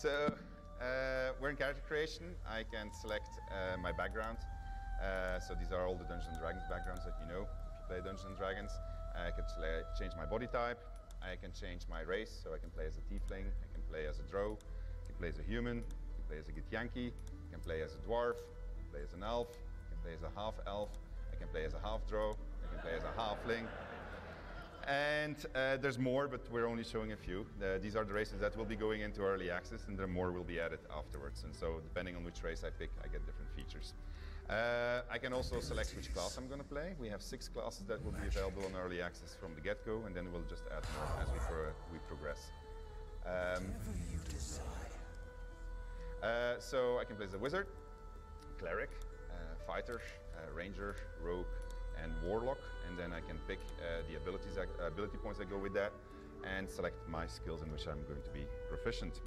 So we're in character creation. I can select my background. So these are all the Dungeons & Dragons backgrounds that you know if you play Dungeons & Dragons. I can change my body type. I can change my race, so I can play as a tiefling, I can play as a drow, I can play as a human, I can play as a githyanki, I can play as a dwarf, I can play as an elf, I can play as a half-elf, I can play as a half-drow, I can play as a halfling. And there's more, but we're only showing a few. These are the races that will be going into early access, and there more will be added afterwards. And so depending on which race I pick, I get different features. I can also select which class I'm going to play. We have 6 classes that will be available on early access from the get-go, and then we'll just add more as we progress. So I can play as a wizard, cleric, fighter, ranger, rogue, and warlock, and then I can pick the ability points that go with that and select my skills in which I'm going to be proficient.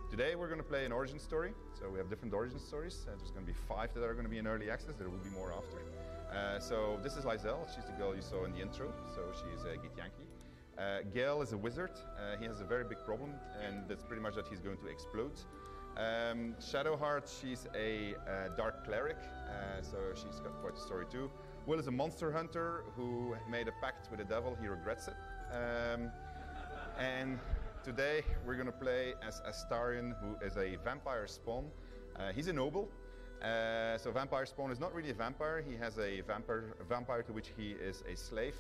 Today we're going to play an origin story, so we have different origin stories. There's going to be 5 that are going to be in early access, there will be more after. So this is Lizelle, she's the girl you saw in the intro, so she is a githyanki. Gale is a wizard, he has a very big problem, and that's pretty much that he's going to explode. Shadowheart, she's a dark cleric, so she's got quite a story too. Will is a monster hunter who made a pact with the devil, he regrets it. And today we're going to play as Astarion, who is a vampire spawn. He's a noble, so vampire spawn is not really a vampire, he has a vampire to which he is a slave.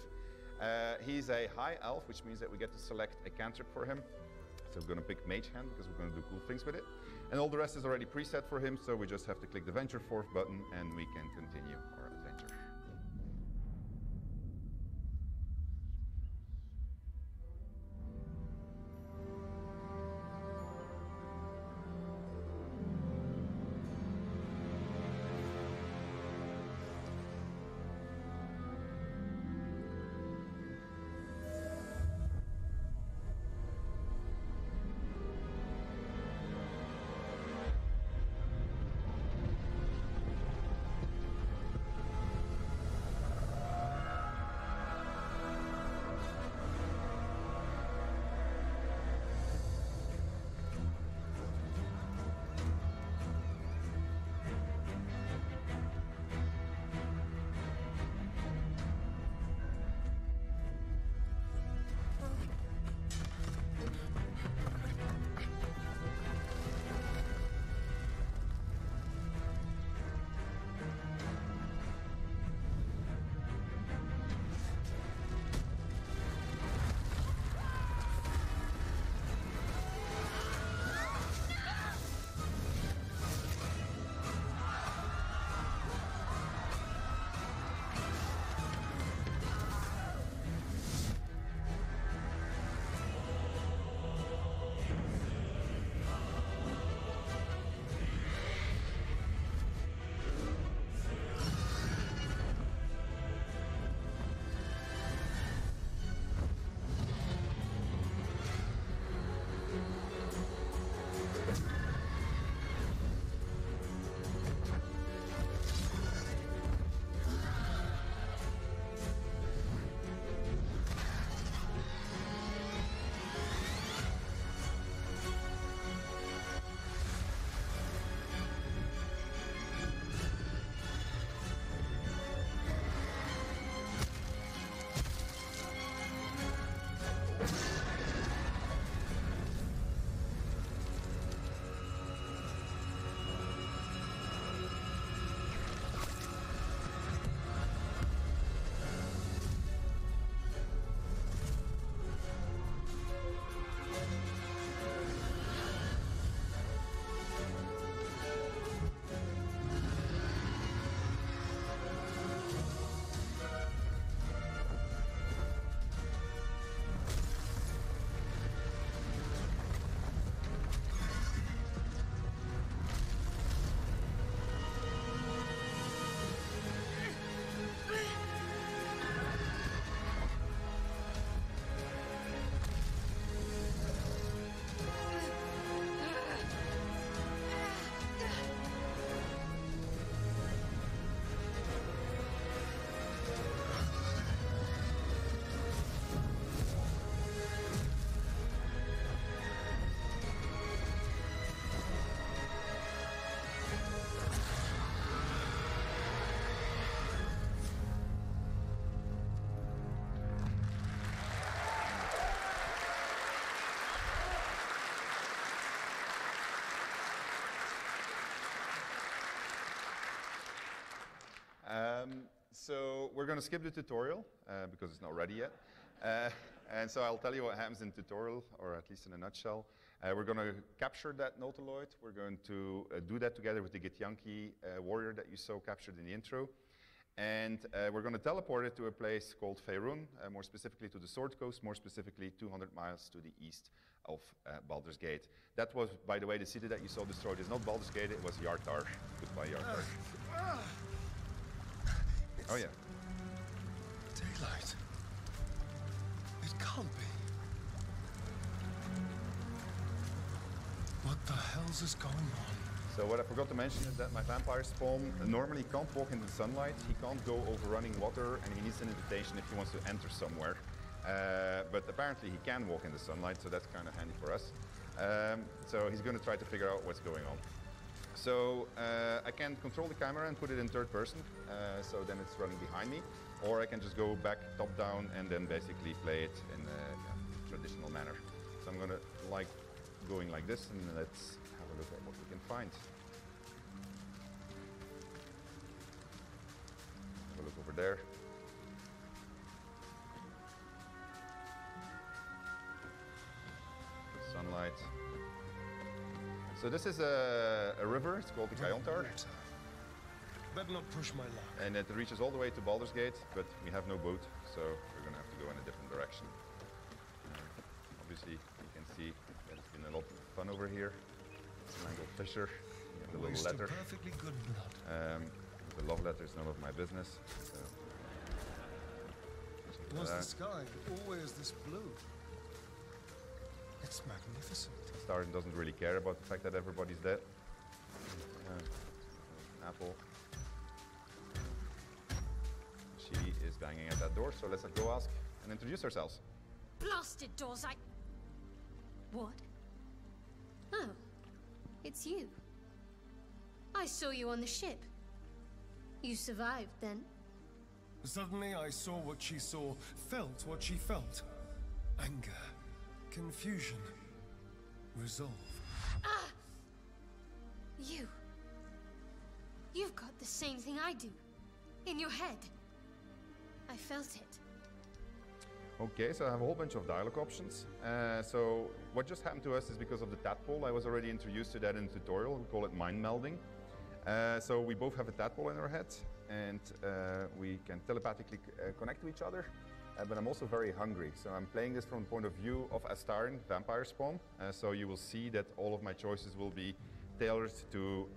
He's a high elf, which means that we get to select a cantrip for him. So we're going to pick Mage Hand because we're going to do cool things with it. And all the rest is already preset for him, so we just have to click the Venture Forth button and we can continue our adventure. So we're going to skip the tutorial because it's not ready yet. And so I'll tell you what happens in tutorial, or at least in a nutshell. We're going to capture that Nautiloid. We're going to do that together with the Githyanki warrior that you saw captured in the intro. And we're going to teleport it to a place called Faerun, more specifically to the Sword Coast, more specifically 200 miles to the east of Baldur's Gate. That was, by the way, the city that you saw destroyed is not Baldur's Gate, it was Yartar. Goodbye, Yartar. Oh yeah. Daylight. It can't be. What the hell's is going on? So what I forgot to mention is that my vampire spawn normally can't walk in the sunlight. He can't go over running water, and he needs an invitation if he wants to enter somewhere. But apparently he can walk in the sunlight, so that's kind of handy for us. So he's going to try to figure out what's going on. So I can control the camera and put it in third person, so then it's running behind me. Or I can just go back top down and then basically play it in a traditional manner. So I'm going to like going like this, and let's have a look at what we can find. Have a look over there. Sunlight. So this is a river, it's called the Kayontar. Better not push my luck. And it reaches all the way to Baldur's Gate, but we have no boat, so we're going to have to go in a different direction. Obviously, you can see that it's been a lot of fun over here. Mangled Fisher, the little letter. Perfectly good blood. The love letter is none of my business. So. Was the sky always this blue? It's magnificent. Starden doesn't really care about the fact that everybody's dead. Apple. She is banging at that door, so let's go ask and introduce ourselves. Blasted doors, What? Oh, it's you. I saw you on the ship. You survived, then? Suddenly I saw what she saw, felt what she felt. Anger, confusion, resolve. Ah! You've got the same thing I do. In your head. I felt it. Okay, so I have a whole bunch of dialogue options. So what just happened to us is because of the tadpole. I was already introduced to that in the tutorial. We call it Mind-Melding. So we both have a tadpole in our head, and we can telepathically connect to each other. But I'm also very hungry. So I'm playing this from the point of view of Astarion, vampire spawn. So you will see that all of my choices will be tailored to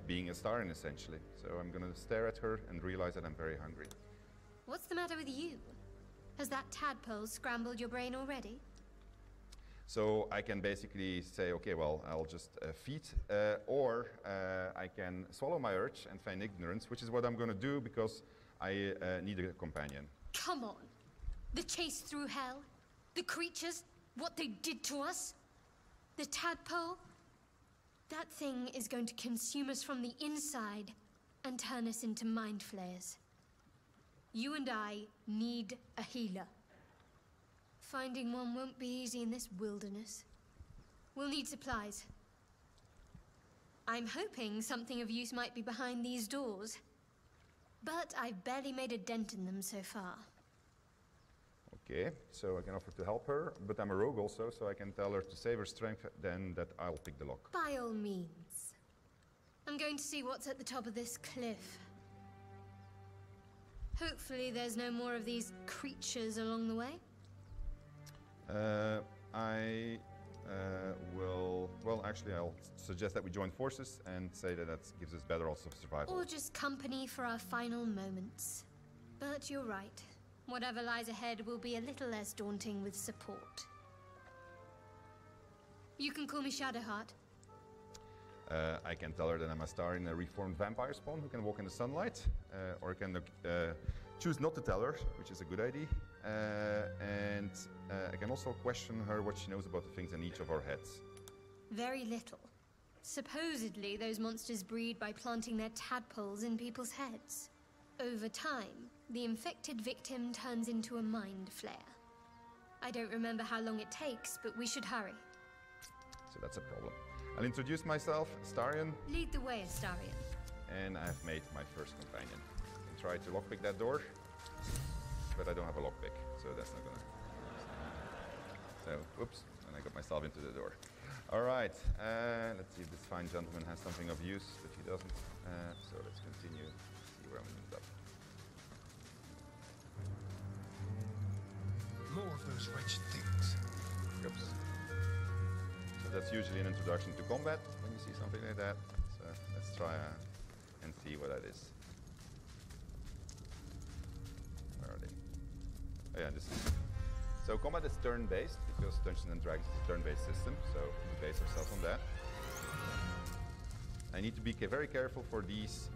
being Astarion, essentially. So I'm going to stare at her and realize that I'm very hungry. What's the matter with you? Has that tadpole scrambled your brain already? So I can basically say, okay, well, I'll just feed, or I can swallow my urge and feign ignorance, which is what I'm going to do because I need a companion. Come on. The chase through hell, the creatures, what they did to us, the tadpole. That thing is going to consume us from the inside and turn us into mind flayers. You and I need a healer. Finding one won't be easy in this wilderness. We'll need supplies. I'm hoping something of use might be behind these doors, but I've barely made a dent in them so far. Okay, so I can offer to help her, but I'm a rogue also, so I can tell her to save her strength, then that I'll pick the lock. By all means. I'm going to see what's at the top of this cliff. Hopefully there's no more of these creatures along the way. I will... Well, actually, I'll suggest that we join forces and say that that gives us better odds of survival. Or just company for our final moments. But you're right. Whatever lies ahead will be a little less daunting with support. You can call me Shadowheart. I can tell her that I'm a star in a reformed vampire spawn who can walk in the sunlight, or I can choose not to tell her, which is a good idea. And I can also question her what she knows about the things in each of our heads. Very little. Supposedly, those monsters breed by planting their tadpoles in people's heads. Over time, the infected victim turns into a mind flayer. I don't remember how long it takes, but we should hurry. So that's a problem. I'll introduce myself, Astarion. Lead the way, Astarion. And I've made my first companion. try to lockpick that door, but I don't have a lockpick, so that's not gonna. So, whoops, and I got myself into the door. All right, let's see if this fine gentleman has something of use, but he doesn't. So let's continue, see where I'm moved up. More of those wretched things. Oops. So that's usually an introduction to combat when you see something like that. So let's try and see what that is. Where are they? Oh yeah, this is. So combat is turn-based because Dungeons and Dragons is a turn-based system. So we base ourselves on that. I need to be very careful for these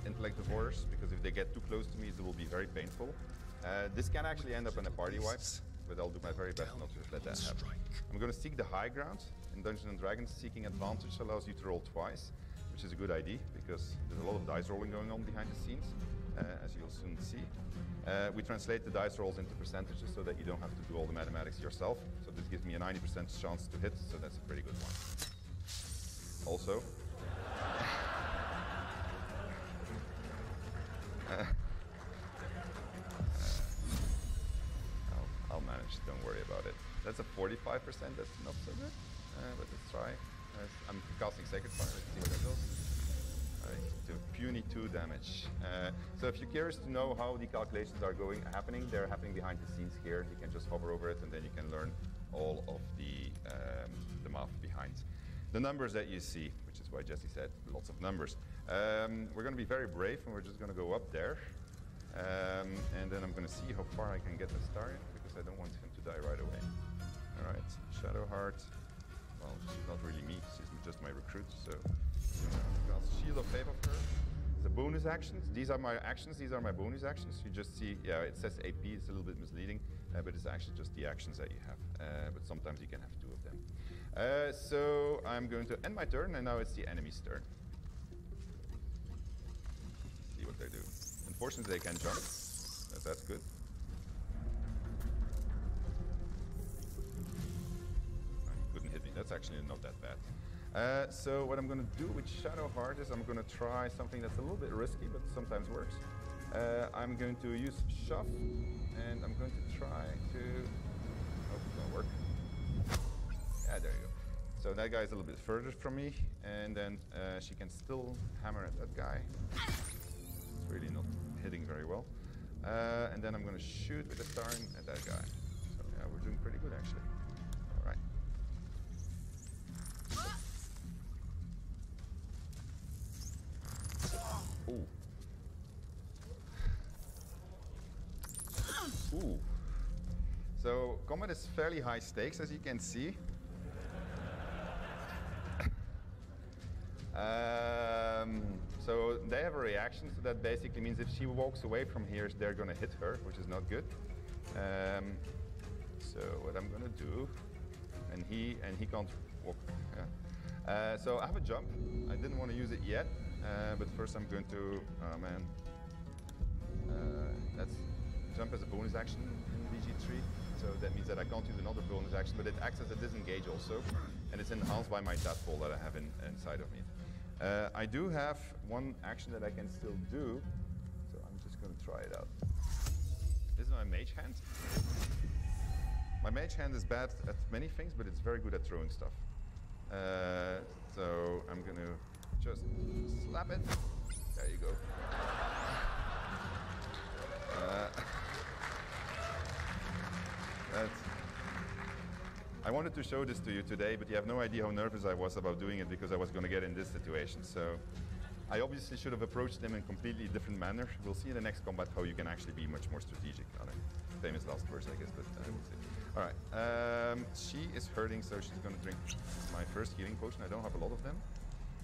intellect divorers because if they get too close to me, it will be very painful. This can actually end up in a party wipe, but I'll do my very best not to let that happen. I'm going to seek the high ground. In Dungeons & Dragons, seeking advantage allows you to roll twice, which is a good idea because there's a lot of dice rolling going on behind the scenes, as you'll soon see. We translate the dice rolls into percentages so that you don't have to do all the mathematics yourself. So this gives me a 90% chance to hit, so that's a pretty good one. Also, I'll manage, don't worry about it. That's a 45%, that's not so good. But let's try. I'm casting Sacred Fire, let's see what that does. Alright, to puny 2 damage. So if you're curious to know how the calculations are happening, they're happening behind the scenes here. You can just hover over it and then you can learn all of the math behind the numbers that you see, which is why Jesse said lots of numbers. We're going to be very brave and we're just going to go up there. And then I'm going to see how far I can get the star in because I don't want him to die right away. Alright, Shadowheart. Well, she's not really me, she's just my recruit, so cast Shield of Faith of her. The bonus actions, these are my actions, these are my bonus actions. You just see, yeah, it says AP, it's a little bit misleading, but it's actually just the actions that you have. But sometimes you can have 2 of them. So I'm going to end my turn, and now it's the enemy's turn. See what they do. Unfortunately, they can jump, but that's good. Couldn't hit me. That's actually not that bad. So what I'm going to do with Shadowheart is I'm going to try something that's a little bit risky, but sometimes works. I'm going to use Shove, and I'm going to try to... Oh, it's going to work. Yeah, there you go. So that guy's a little bit further from me, and then she can still hammer at that guy. It's really not hitting very well. And then I'm going to shoot with the Starin at that guy. So yeah, we're doing pretty good actually. All right. Ooh. Ooh. So combat is fairly high stakes, as you can see. So they have a reaction, so that basically means if she walks away from here, they're going to hit her, which is not good. So what I'm going to do, and he can't walk. Yeah. So I have a jump. I didn't want to use it yet, but first I'm going to. Oh man, that's jump as a bonus action in VG3. So that means that I can't use another bonus action, but it acts as a disengage also, and it's enhanced by my tadpole that I have inside of me. I do have one action that I can still do, so I'm just going to try it out. This is my mage hand. My mage hand is bad at many things, but it's very good at throwing stuff. So I'm going to just slap it. There you go. I wanted to show this to you today, but you have no idea how nervous I was about doing it because I was going to get in this situation. So I obviously should have approached them in a completely different manner. We'll see in the next combat how you can actually be much more strategic. Famous last words, I guess, but we'll see. All right, she is hurting, so she's going to drink my first healing potion. I don't have a lot of them.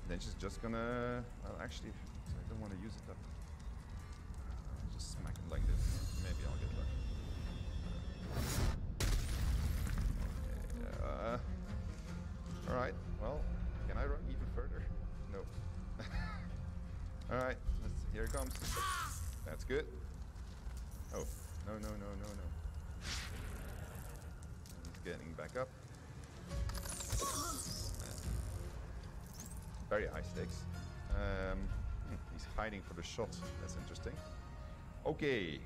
Then she's just going to, well, actually, I don't want to use it up. I'll just smack it like this. Maybe I'll get lucky. All right, well, can I run even further? No. All right, here it comes. That's good. Oh, no. He's getting back up. Very high stakes. He's hiding for the shot. That's interesting. Okay.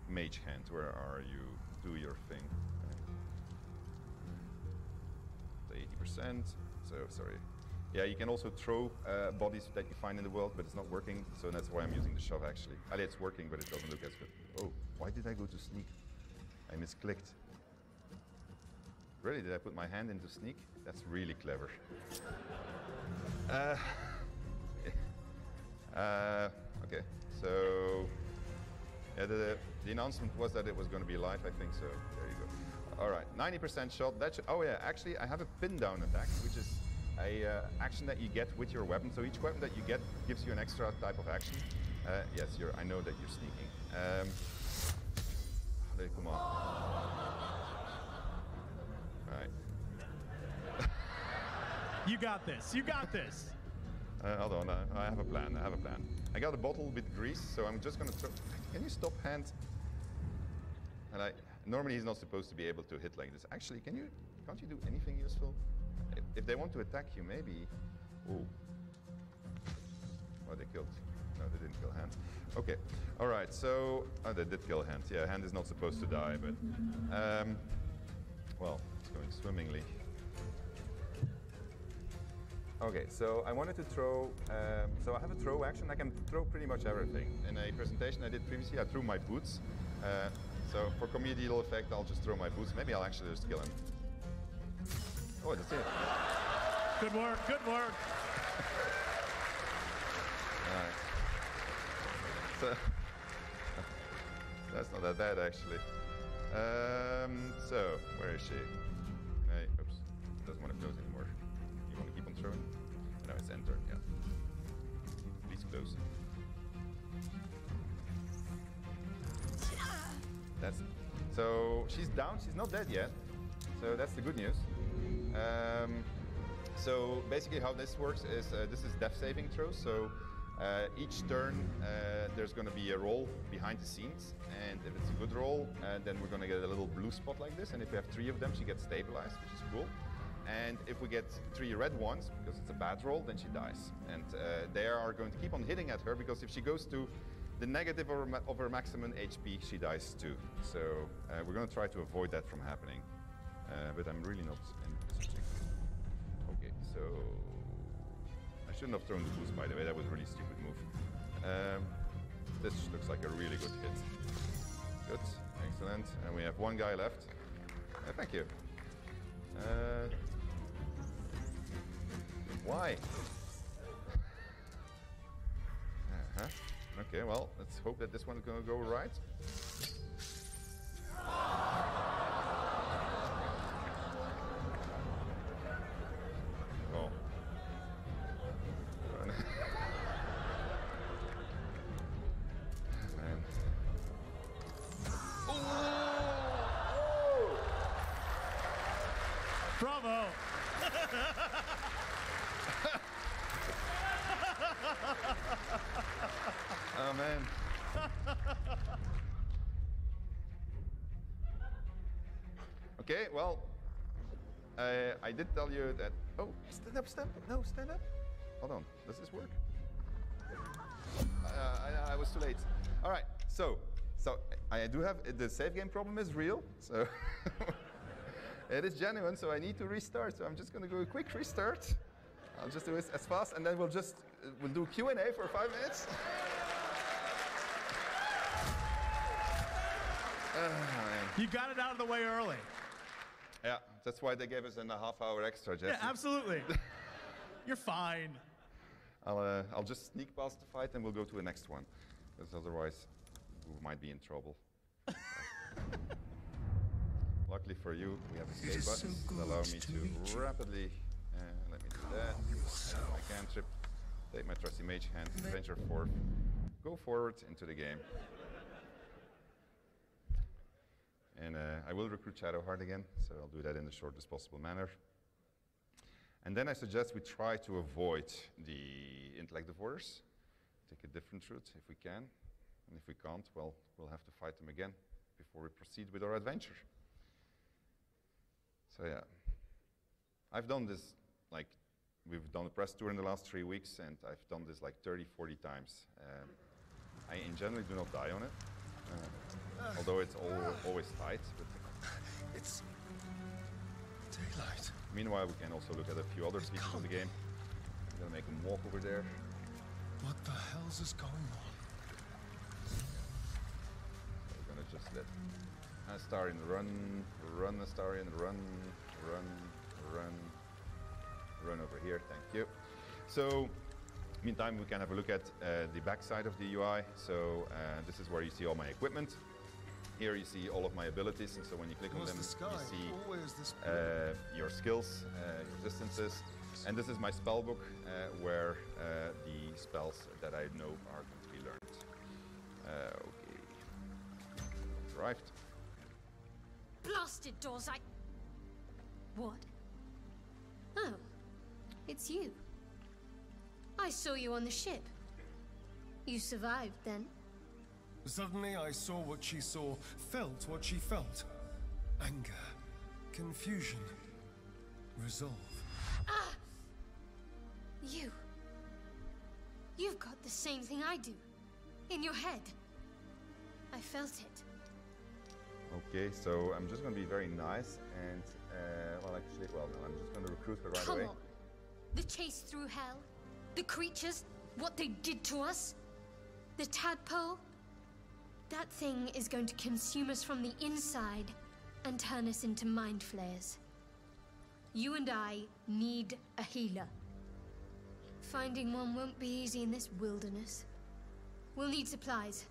Mage hand, where are you? Do your thing. Okay. 80%. So, sorry. Yeah, you can also throw bodies that you find in the world, but it's not working, so that's why I'm using the shove, actually. It's working, but it doesn't look as good. Oh, why did I go to sneak? I misclicked. Really, did I put my hand into sneak? That's really clever. Okay, so yeah, the announcement was that it was going to be live, I think, so there you go. All right, 90% shot. That should, oh yeah, actually, I have a pin down attack, which is a action that you get with your weapon. So each weapon that you get gives you an extra type of action. Yes, I know that you're sneaking. Come on. All right. You got this. You got this. Hold on. I have a plan. I got a bottle with grease, so I'm just gonna throw. Can you stop hand? And normally he's not supposed to be able to hit like this. Actually, can't you do anything useful? If they want to attack you, maybe. Ooh. Oh, they killed. No, they didn't kill hand. Okay. All right. So they did kill hand. Yeah, hand is not supposed to die, but well, it's going swimmingly. Okay, so I wanted to throw, so I have a throw action. I can throw pretty much everything. In a presentation I did previously, I threw my boots. So for comedial effect, I'll just throw my boots. Maybe I'll actually just kill him. Oh, that's it. Good work, good work. All right. So, that's not that bad, actually. So, where is she? Hey, oops, doesn't want to close anymore. You want to keep on throwing? No, it's enter, yeah. Please close. So she's down, she's not dead yet. So that's the good news. So basically how this works is, this is death saving throws. So each turn there's going to be a roll behind the scenes. And if it's a good roll, then we're going to get a little blue spot like this. And if we have 3 of them, she gets stabilized, which is cool. And if we get 3 red ones, because it's a bad roll, then she dies. And they are going to keep on hitting at her, because if she goes to the negative of her maximum HP, she dies too. So we're going to try to avoid that from happening. But I'm really not envisaging. Okay, so I shouldn't have thrown the boost, by the way. That was a really stupid move. This looks like a really good hit. Good, excellent. And we have 1 guy left. Thank you. Why? Okay, well, let's hope that this one's gonna go right. Oh. Man. Oh! Bravo. Oh man. Okay, well, I did tell you that. Oh, stand up, stand up. No, stand up. Hold on. Does this work? I was too late. All right. So I do have the save game problem is real. So it is genuine. So I need to restart. So I'm just going to do a quick restart. I'll just do it as fast, and then we'll do Q&A for 5 minutes. You got it out of the way early. Yeah, that's why they gave us a half-hour extra, Jesse. Yeah, absolutely. You're fine. I'll just sneak past the fight, and we'll go to the next one, because otherwise we might be in trouble. Luckily for you, we have escape buttons that allow me to rapidly. Let me do that. Add my cantrip. Take my trusty mage hand. Venture forth. Go forward into the game. And I will recruit Shadowheart again, so I'll do that in the shortest possible manner. And then I suggest we try to avoid the intellect divorce. Take a different route if we can. And if we can't, well, we'll have to fight them again before we proceed with our adventure. So yeah, I've done this, like, we've done a press tour in the last 3 weeks, and I've done this like 30, 40 times. I in generally do not die on it, although it's always tight. But It's daylight. meanwhile, we can also look at a few other features of the game. I'm gonna make him walk over there. What the hell's is going on? We're gonna just let Astarion run Astarion, run over here, thank you. So, meantime, we can have a look at the back side of the UI. So, this is where you see all my equipment. Here you see all of my abilities, and so when you click on Was them, the sky you see always this your skills, your distances. And this is my spell book, where the spells that I know are going to be learned. Okay. Arrived. Blasted doors, What? Oh, it's you. I saw you on the ship. You survived, then? Suddenly I saw what she saw, felt what she felt. Anger, confusion, resolve. Ah! You've got the same thing I do. In your head. I felt it. Okay, so I'm just going to be very nice and, no, I'm just going to recruit her right away. Come on. The chase through hell. The creatures. What they did to us. The tadpole. That thing is going to consume us from the inside and turn us into mind flayers. You and I need a healer. Finding one won't be easy in this wilderness. We'll need supplies.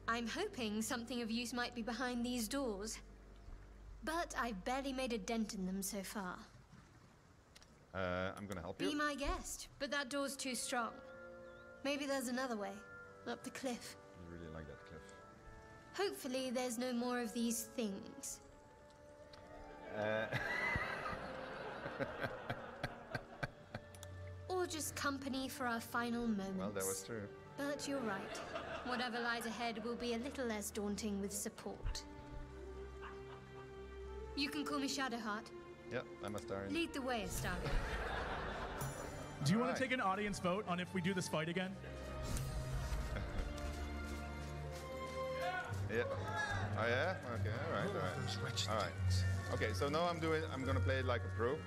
I'm hoping something of use might be behind these doors. But I've barely made a dent in them so far. I'm gonna help you. Be my guest, but that door's too strong. Maybe there's another way, up the cliff. I really like that cliff. Hopefully there's no more of these things. Or just company for our final moments. Well, that was true. But you're right. Whatever lies ahead will be a little less daunting with support. You can call me Shadowheart. Yep, I'm Astarion. Lead the way, Astarion. Do you want Alright. to take an audience vote on if we do this fight again? Yeah. Oh yeah? Okay, alright. Okay, so now I'm gonna play it like a pro.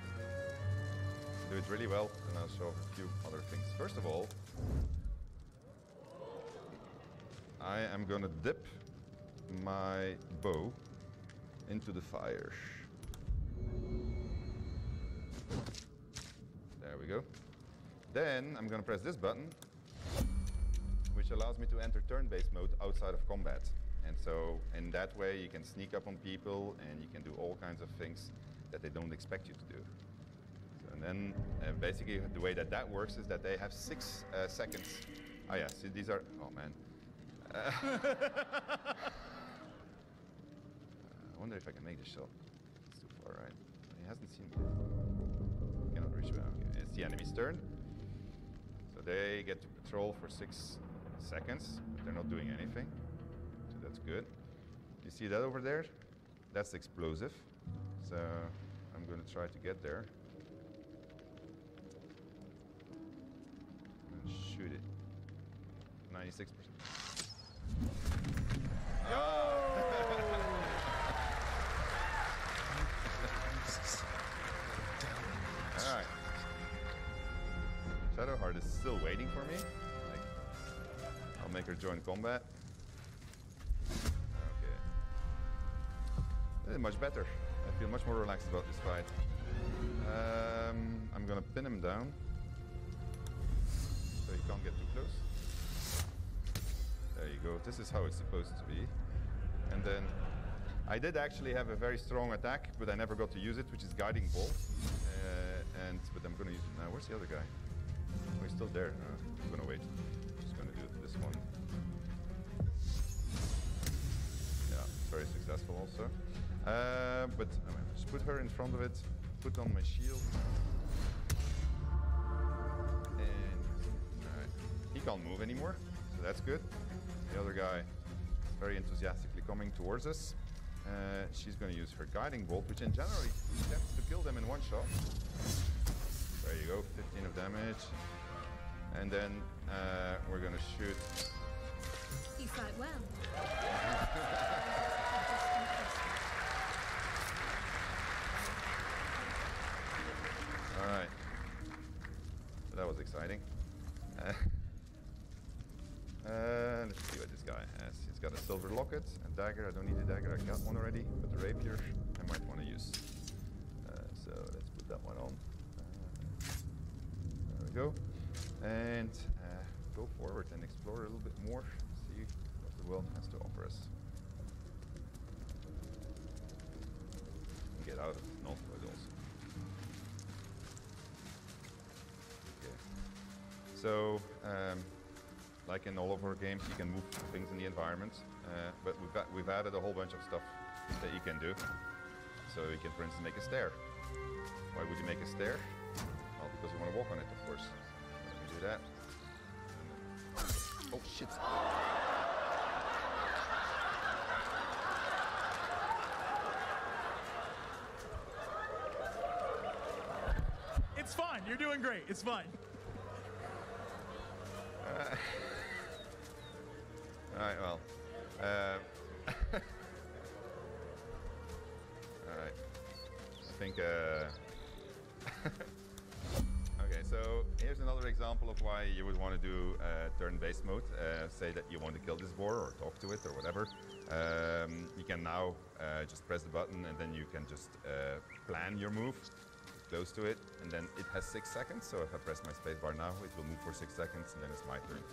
Do it really well, and I'll show a few other things. First of all, I am gonna dip my bow into the fire. There we go. Then I'm gonna press this button, which allows me to enter turn-based mode outside of combat. And so in that way you can sneak up on people and you can do all kinds of things that they don't expect you to do. So, and then basically the way that works is that they have 6 seconds. Oh yeah, see these are, oh man. I wonder if I can make this shot. It's too far, right? He hasn't seen me yet. Cannot reach me. Okay, it's the enemy's turn. So they get to patrol for 6 seconds, but they're not doing anything. So that's good. You see that over there? That's explosive. So I'm going to try to get there. And shoot it. 96%. Alright. Shadowheart is still waiting for me. Like, I'll make her join combat. Okay. This is much better. I feel much more relaxed about this fight. I'm gonna pin him down so he can't get too close. There you go. This is how it's supposed to be. And then I did actually have a very strong attack, but I never got to use it, which is Guiding Bolt. But I'm going to use it now. Where's the other guy? Oh, he's still there. I'm going to wait. I'm just going to do this one. Yeah, very successful also. But just put her in front of it. Put on my shield. And alright, he can't move anymore, so that's good. The other guy is very enthusiastically coming towards us. She's going to use her Guiding Bolt, which in general tends to kill them in one shot. There you go, 15 of damage. and then we're gonna shoot. You fight well. All right. So that was exciting. Let's see what this guy has. He's got a silver locket, a dagger. I don't need a dagger. I got one already. But the rapier, I might want to use. So let's put that one on. There we go. And go forward and explore a little bit more. See what the world has to offer us. And get out of Northwood also. Okay. So, like in all of our games, you can move things in the environment, but we've added a whole bunch of stuff that you can do. So you can, for instance, make a stair. Why would you make a stair? Well, because you want to walk on it, of course. Let me do that. Oh shit! It's fine. You're doing great. It's fine. All right, well. All right. I think. Okay, so here's another example of why you would want to do turn-based mode. Say that you want to kill this boar or talk to it or whatever. You can now just press the button and then you can just plan your move, close to it, and then it has 6 seconds. So if I press my spacebar now, it will move for 6 seconds, and then it's my turn.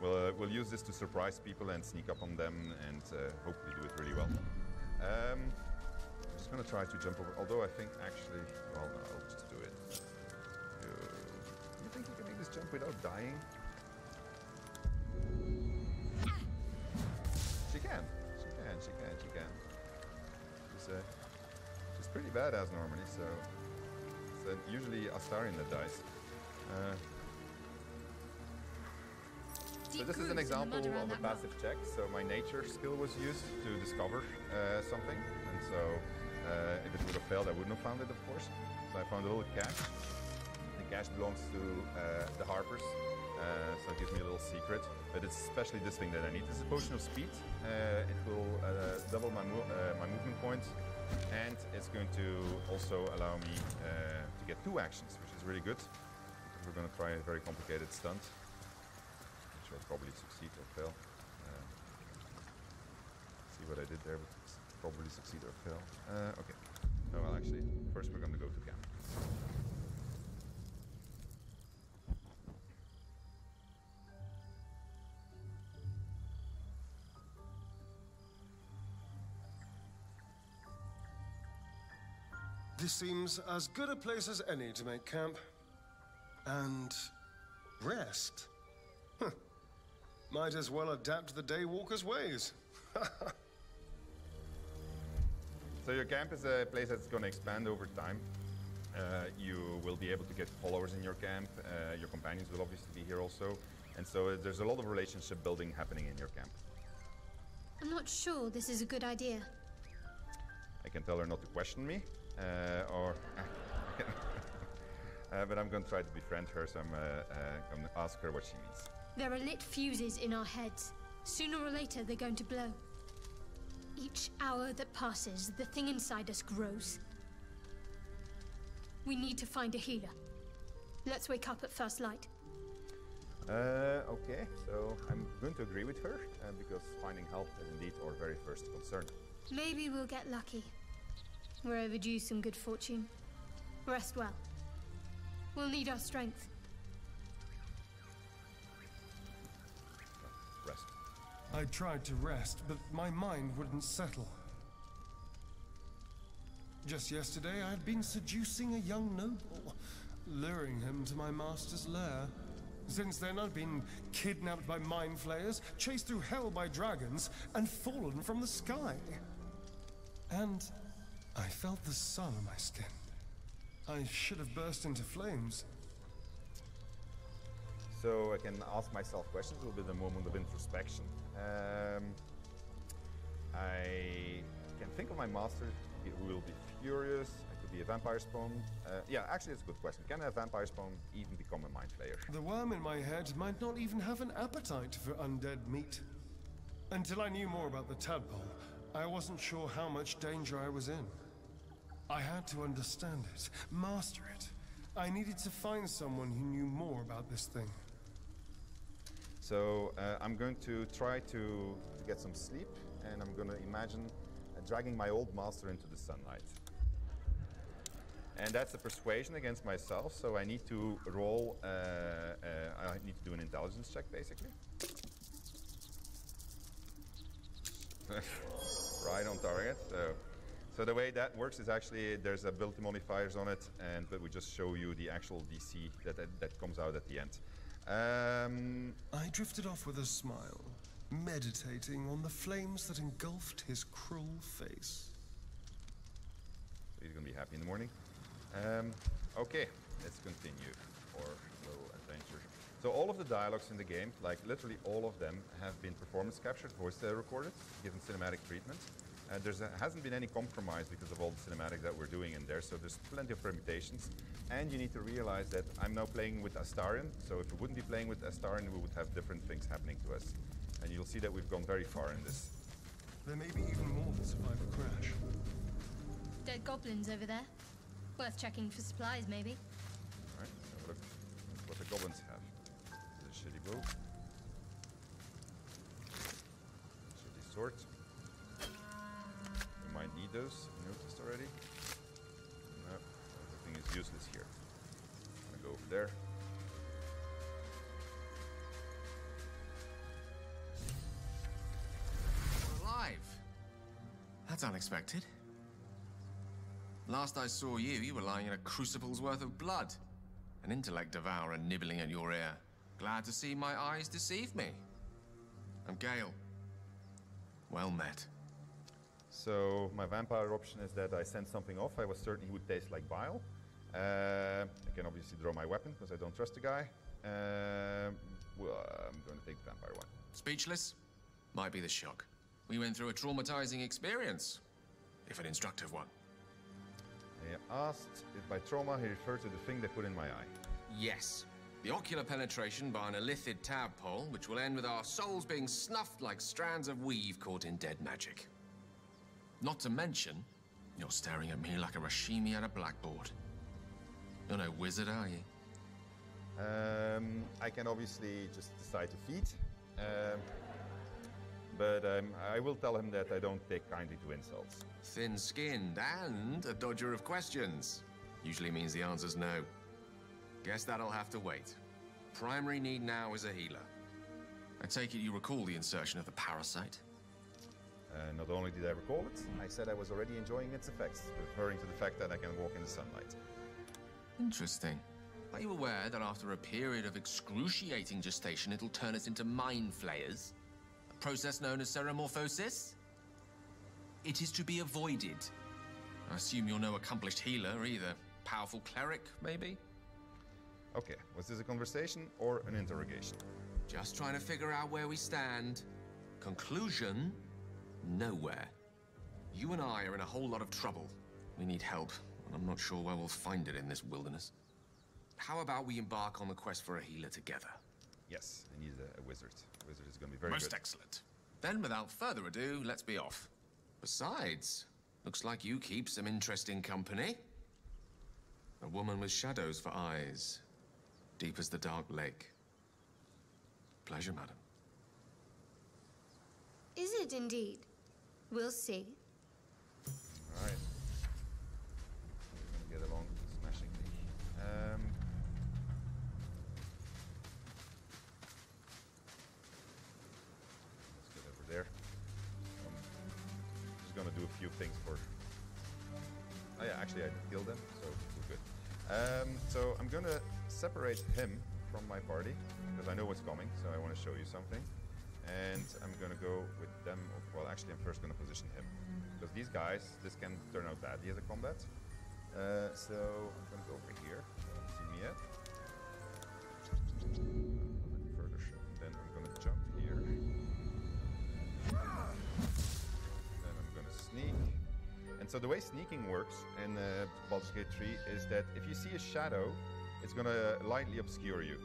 We'll use this to surprise people and sneak up on them and hopefully do it really well. I'm just going to try to jump over, although I think actually, well, no, I'll just do it. You think you can make this jump without dying? She can. She can. She's pretty badass normally, so it's usually Astarion that dies. So this is an example of a passive check. So my nature skill was used to discover something, and so if it would have failed, I wouldn't have found it, of course. So I found a little cache. The cache belongs to the harpers, so it gives me a little secret. But it's especially this thing that I need. This is a potion of speed. It will double my movement points, and it's going to also allow me to get 2 actions, which is really good. Because we're going to try a very complicated stunt. I'll probably succeed or fail. See what I did there, but probably succeed or fail. Okay. No, well, actually, first we're going to go to camp. This seems as good a place as any to make camp. And rest. Huh. Might as well adapt to the Daywalker's ways. So your camp is a place that's going to expand over time. You will be able to get followers in your camp. Your companions will obviously be here also. And so there's a lot of relationship building happening in your camp. I'm not sure this is a good idea. I can tell her not to question me, but I'm going to try to befriend her, so I'm going to ask her what she means. There are lit fuses in our heads. Sooner or later, they're going to blow. Each hour that passes, the thing inside us grows. We need to find a healer. Let's wake up at first light. Okay, so I'm going to agree with her, because finding help is indeed our very first concern. Maybe we'll get lucky. We're overdue some good fortune. Rest well. We'll need our strength. Rest. I tried to rest, but my mind wouldn't settle. Just yesterday, I had been seducing a young noble, luring him to my master's lair. Since then, I've been kidnapped by mind flayers, chased through hell by dragons, and fallen from the sky. And I felt the sun on my skin. I should have burst into flames. So I can ask myself questions, a little bit of a moment of introspection. I can think of my master, who will be furious. I could be a vampire spawn. Yeah, actually, it's a good question. Can a vampire spawn even become a mind flayer? The worm in my head might not even have an appetite for undead meat. Until I knew more about the tadpole, I wasn't sure how much danger I was in. I had to understand it, master it. I needed to find someone who knew more about this thing. So I'm going to try to get some sleep, and I'm going to imagine dragging my old master into the sunlight. And that's a persuasion against myself, so I need to roll, I need to do an intelligence check, basically. Right on target. So the way that works is actually there's ability modifiers on it, but we just show you the actual DC that comes out at the end. I drifted off with a smile, meditating on the flames that engulfed his cruel face. He's going to be happy in the morning. Okay, let's continue our little adventure. So all of the dialogues in the game, like literally all of them, have been performance captured, voice recorded, given cinematic treatment. There hasn't been any compromise because of all the cinematics that we're doing in there, so there's plenty of permutations. And you need to realize that I'm now playing with Astarion, so if we wouldn't be playing with Astarion, we would have different things happening to us. And you'll see that we've gone very far in this. There may be even more that survive a crash. Dead goblins over there. Worth checking for supplies, maybe. Alright, have a look what the goblins have. This is a shitty bow. Shitty sword. We might need those, you noticed already. No, everything is useless here. I'm gonna go over there. Alive! That's unexpected. Last I saw you, you were lying in a crucible's worth of blood. An intellect devourer nibbling at your ear. Glad to see my eyes deceive me. I'm Gale. Well met. So my vampire option is that I send something off. I was certain he would taste like bile. I can obviously draw my weapon because I don't trust the guy. Well, I'm going to take the vampire one. Speechless? Might be the shock. We went through a traumatizing experience, if an instructive one. I asked if by trauma he referred to the thing they put in my eye. Yes. The ocular penetration by an illithid tadpole, which will end with our souls being snuffed like strands of weave caught in dead magic. Not to mention, you're staring at me like a Rashimi at a blackboard. You're no wizard, are you? I can obviously just decide to feed. But I will tell him that I don't take kindly to insults. Thin-skinned and a dodger of questions. Usually means the answer's no. Guess that'll have to wait. Primary need now is a healer. I take it you recall the insertion of the parasite? Not only did I recall it, I said I was already enjoying its effects, referring to the fact that I can walk in the sunlight. Interesting. Are you aware that after a period of excruciating gestation, it'll turn us into mind flayers? A process known as ceremorphosis? It is to be avoided. I assume you're no accomplished healer either. Powerful cleric, maybe? Okay, was this a conversation or an interrogation? Just trying to figure out where we stand. Conclusion? Nowhere. You and I are in a whole lot of trouble. We need help, and I'm not sure where we'll find it in this wilderness. How about we embark on the quest for a healer together? Yes, I need a wizard. A wizard is going to be very good. Most excellent. Then, without further ado, let's be off. Besides, looks like you keep some interesting company. A woman with shadows for eyes, deep as the dark lake. Pleasure, madam. Is it indeed? We'll see. All right. We're going to get along smashingly. Let's get over there. Just going to do a few things for... Oh yeah, actually I did kill them, so we're good. So I'm going to separate him from my party, because I know what's coming, so I want to show you something. And I'm going to go with them. Well, actually, I'm first going to position him. Because these guys, this can turn out badly as a combat. So I'm going to go over here. You don't see me yet. A little further. Then I'm going to jump here. Then I'm going to sneak. And And so the way sneaking works in Baldur's Gate 3 is that if you see a shadow, it's going to lightly obscure you.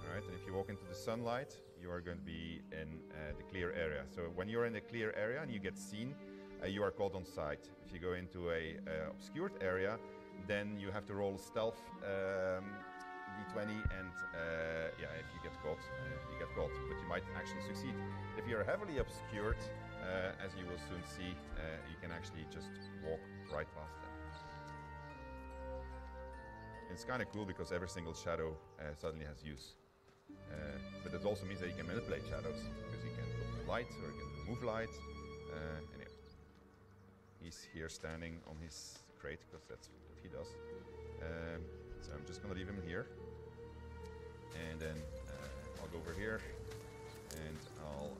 All right? And if you walk into the sunlight, you are going to be in the clear area. So when you're in a clear area and you get seen, you are caught on sight. If you go into a obscured area, then you have to roll a stealth d20, and yeah, if you get caught, you get caught. But you might actually succeed. If you're heavily obscured, as you will soon see, you can actually just walk right past them. It's kind of cool because every single shadow suddenly has use. But it also means that you can manipulate shadows, because you can put light or you can remove light. Anyway, he's here standing on his crate because that's what he does. So I'm just going to leave him here. And then I'll go over here and I'll,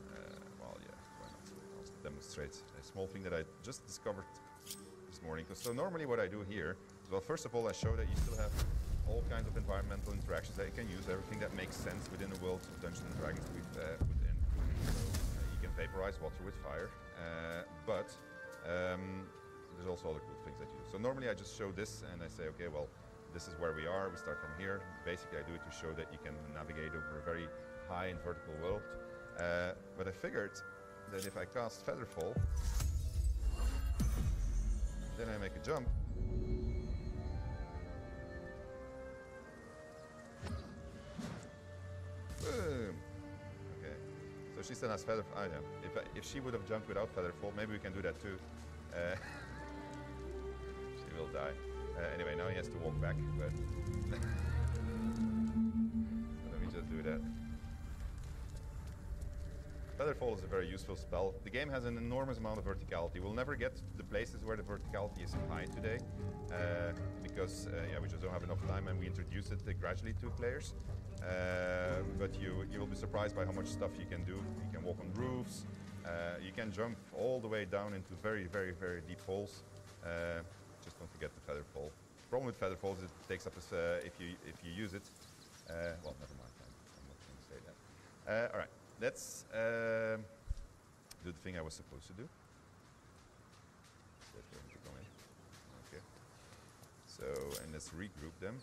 well, yeah, why not? I'll demonstrate a small thing that I just discovered this morning. So normally what I do here is, well, first of all, I show that you still have all kinds of environmental interactions that you can use, everything that makes sense within the world of Dungeons & Dragons we've put in. So you can vaporize water with fire, but there's also other cool things that you do. So normally I just show this and I say, okay, well, this is where we are, we start from here. Basically I do it to show that you can navigate over a very high and vertical world. But I figured that if I cast Featherfall, then I make a jump. Boom. Okay. So she still has Featherfall. I know. If she would have jumped without Featherfall, maybe we can do that too. She will die. Anyway, now he has to walk back, but let me just do that. Featherfall is a very useful spell. The game has an enormous amount of verticality. We'll never get to the places where the verticality is high today, because yeah, we just don't have enough time, and we introduced it gradually to players. But you will be surprised by how much stuff you can do. You can walk on roofs. You can jump all the way down into very, very, very deep holes. Just don't forget the Featherfall. The problem with Featherfall is it takes up if you use it. Well, never mind. I'm not going to say that. All right, let's do the thing I was supposed to do. Okay. So, and let's regroup them.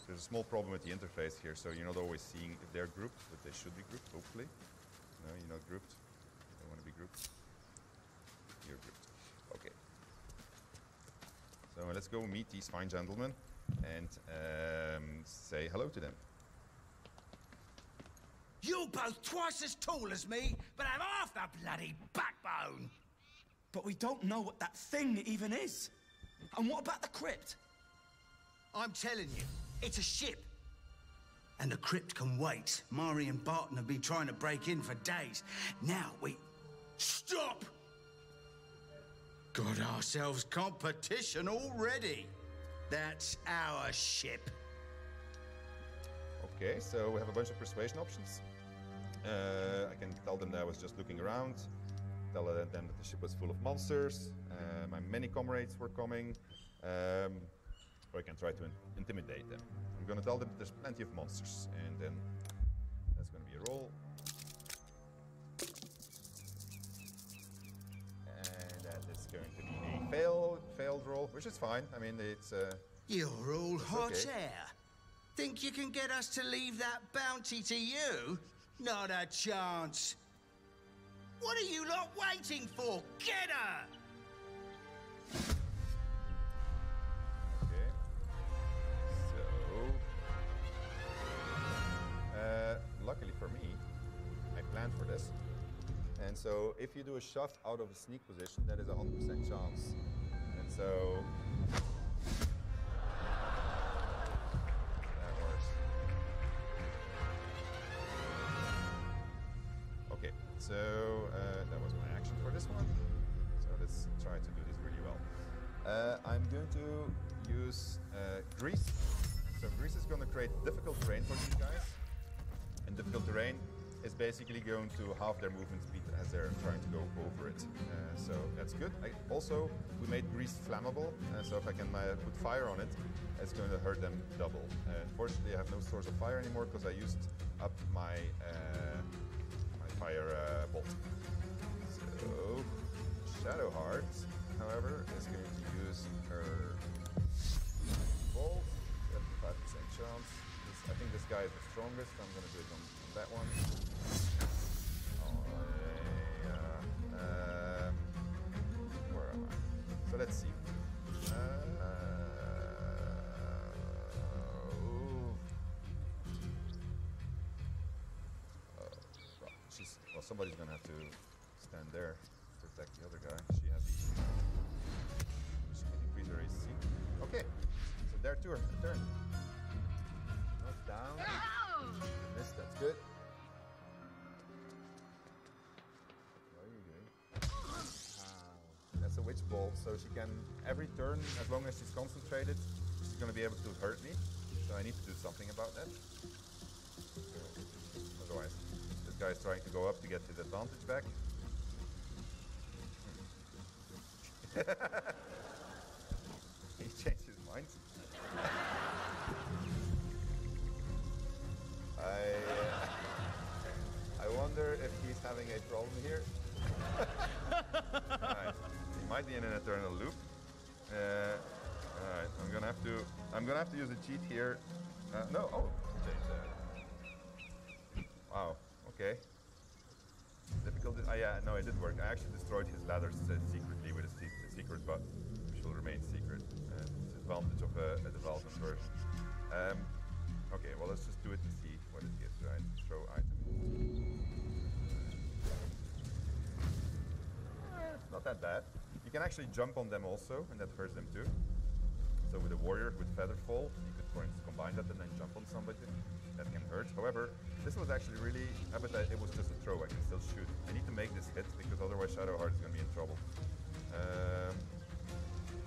There's a small problem with the interface here, so you're not always seeing if they're grouped, but they should be grouped, hopefully. No, you're not grouped. You don't want to be grouped. You're grouped. Okay. So let's go meet these fine gentlemen and say hello to them. You're both twice as tall as me, but have half the bloody backbone. But we don't know what that thing even is. And what about the crypt? I'm telling you, it's a ship. And the crypt can wait. Mari and Barton have been trying to break in for days. Now we... Stop! Got ourselves competition already. That's our ship. Okay, so we have a bunch of persuasion options. I can tell them that I was just looking around, tell them that the ship was full of monsters, my many comrades were coming, or I can try to intimidate them. I'm going to tell them that there's plenty of monsters, and then that's going to be a roll. And that is going to be a failed roll, which is fine. I mean, it's... You're all hot okay. air. Think you can get us to leave that bounty to you? Not a chance. What are you lot waiting for? Get her! Okay. So... luckily for me, I planned for this. And so if you do a shove out of a sneak position, that is a 100% chance. And so... So that was my action for this one. So let's try to do this really well. I'm going to use grease. So grease is going to create difficult terrain for these guys. And difficult terrain is basically going to halve their movement speed as they're trying to go over it. So that's good. We made grease flammable. So if I can put fire on it, it's going to hurt them double. Unfortunately, I have no source of fire anymore because I used up my fire bolt. So, Shadow Heart. however, is going to use her ball. 75% chance. I think this guy is the strongest. I'm going to do it on that one. Where am I? So let's see. Well, somebody's going to have to stand there to protect the other guy. She can increase her AC. Okay, so their turn. Not down. Missed, that's good. What are you doing? That's a witch ball, so she can, every turn, as long as she's concentrated, she's going to be able to hurt me. So I need to do something about that. Otherwise, this guy is trying to go up to get his advantage back. He changed his mind. I wonder if he's having a problem here. Right. He might be in an eternal loop. Alright, I'm gonna have to use a cheat here. No, oh, change that. Wow, okay. Difficult. Yeah, no, it did work. I actually destroyed his ladders secretly with a secret button, which will remain secret. It's the advantage of a development version. Okay, well, let's just do it to see what it gives, right? Throw item. It's not that bad. You can actually jump on them also, and that hurts them too. So with a warrior with feather fall, you could, for instance, combine that and then jump on somebody. That can hurt. However, this was actually really, it was just a throw. I can still shoot. I need to make this hit because otherwise Shadowheart is going to be in trouble.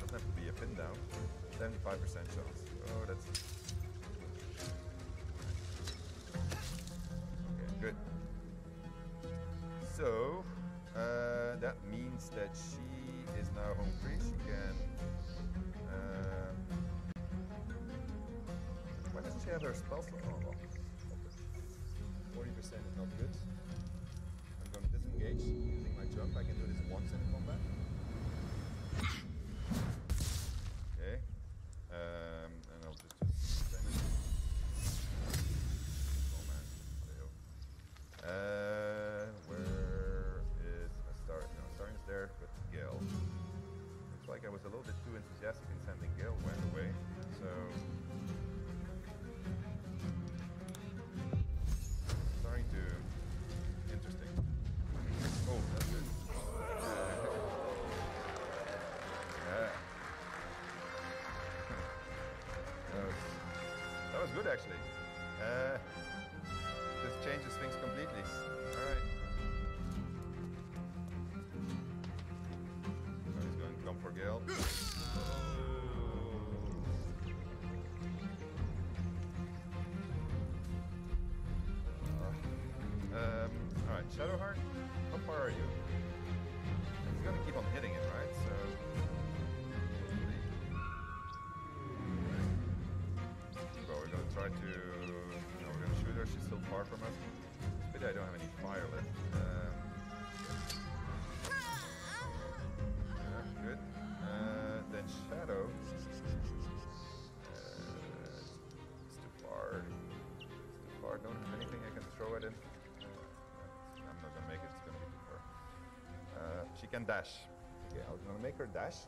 Doesn't have to be a pin down. 75% chance. Oh, that's... Okay, good. So, that means that she is now home free. She can... why doesn't she have her spell slot? Oh, well. 40% is not good. I'm going to disengage using my jump. I can do this once in combat. Okay. And I'll just damage. Oh man. Where is Astarion? No, Astarion's there, but Gale. Looks like I was a little bit too enthusiastic in sending Gale right away. So. Interesting. Oh, that's good. Yeah. That was good, actually. This changes things completely. All right. So he's going to come for Gale. Alright, Shadowheart, how far are you? He's gonna keep on hitting it, right? So... Well, we're gonna try to... No, we're gonna shoot her, she's still far from us. It's a pity I don't have any fire left. Yeah, good. Then Shadow... it's too far. It's too far, don't have anything I can throw at him. I'm not gonna make it, it's gonna be too far. She can dash. Okay, I was gonna make her dash.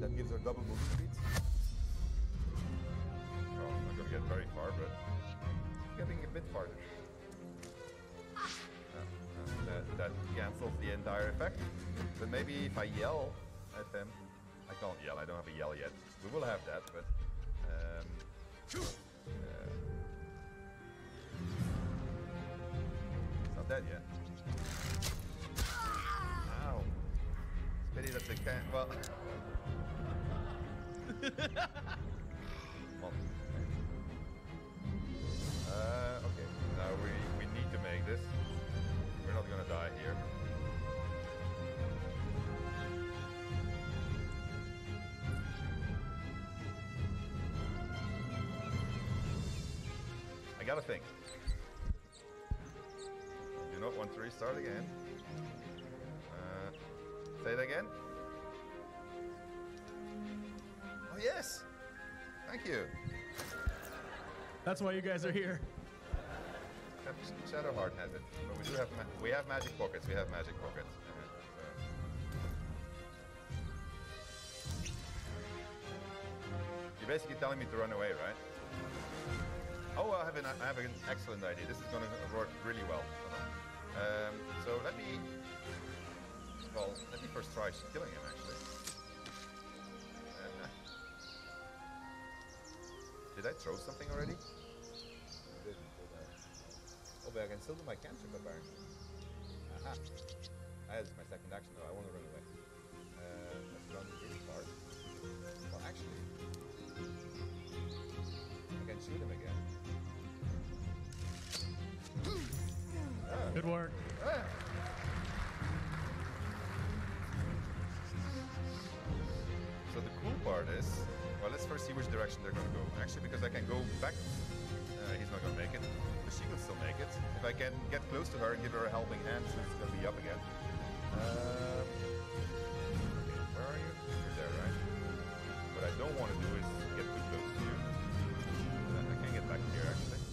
That gives her double movement speed. Well, I'm not gonna get very far, but getting a bit farther. That cancels the entire effect. But maybe if I yell at them, I can't yell, I don't have a yell yet. We will have that, but it's not dead yet. Ow. It's pity that they can't, well. Okay, now we need to make this. We're not gonna die here. I gotta think. Do not want to restart again. Say it again. Oh yes. Thank you. That's why you guys are here. Shadowheart has it, but we do have magic pockets. We have magic pockets. You're basically telling me to run away, right? Oh, I have an excellent idea. This is going to work really well. So let me first try killing him, actually. Did I throw something already? I didn't, did I? Oh, but I can still do my cantrip, apparently. Aha! That is my second action. No, I want to run away. Let's run really far. Well, actually, I can shoot him again. Good work. So the cool part is, well, let's first see which direction they're going to go. Actually, because I can go back, he's not going to make it, but she can still make it. If I can get close to her and give her a helping hand, she's going to be up again. Okay, where are you? You're there, right? What I don't want to do is get too close to you. I can't get back here, actually.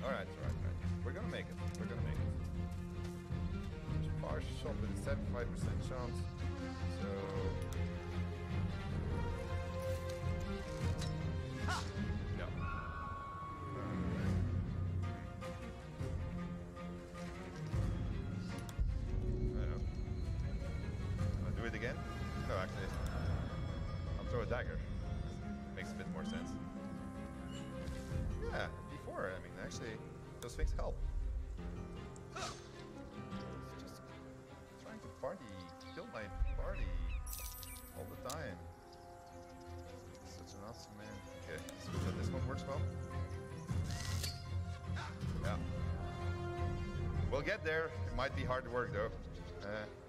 Alright. We're gonna make it. Far shot with a 75% chance. So... No. I'll do it again? No, actually. I'll throw a dagger. Makes a bit more sense. Yeah, before, I mean, actually, those things help. It's just trying to kill my party all the time. Such an awesome man. Okay, so this one works well. Yeah. We'll get there. It might be hard work though.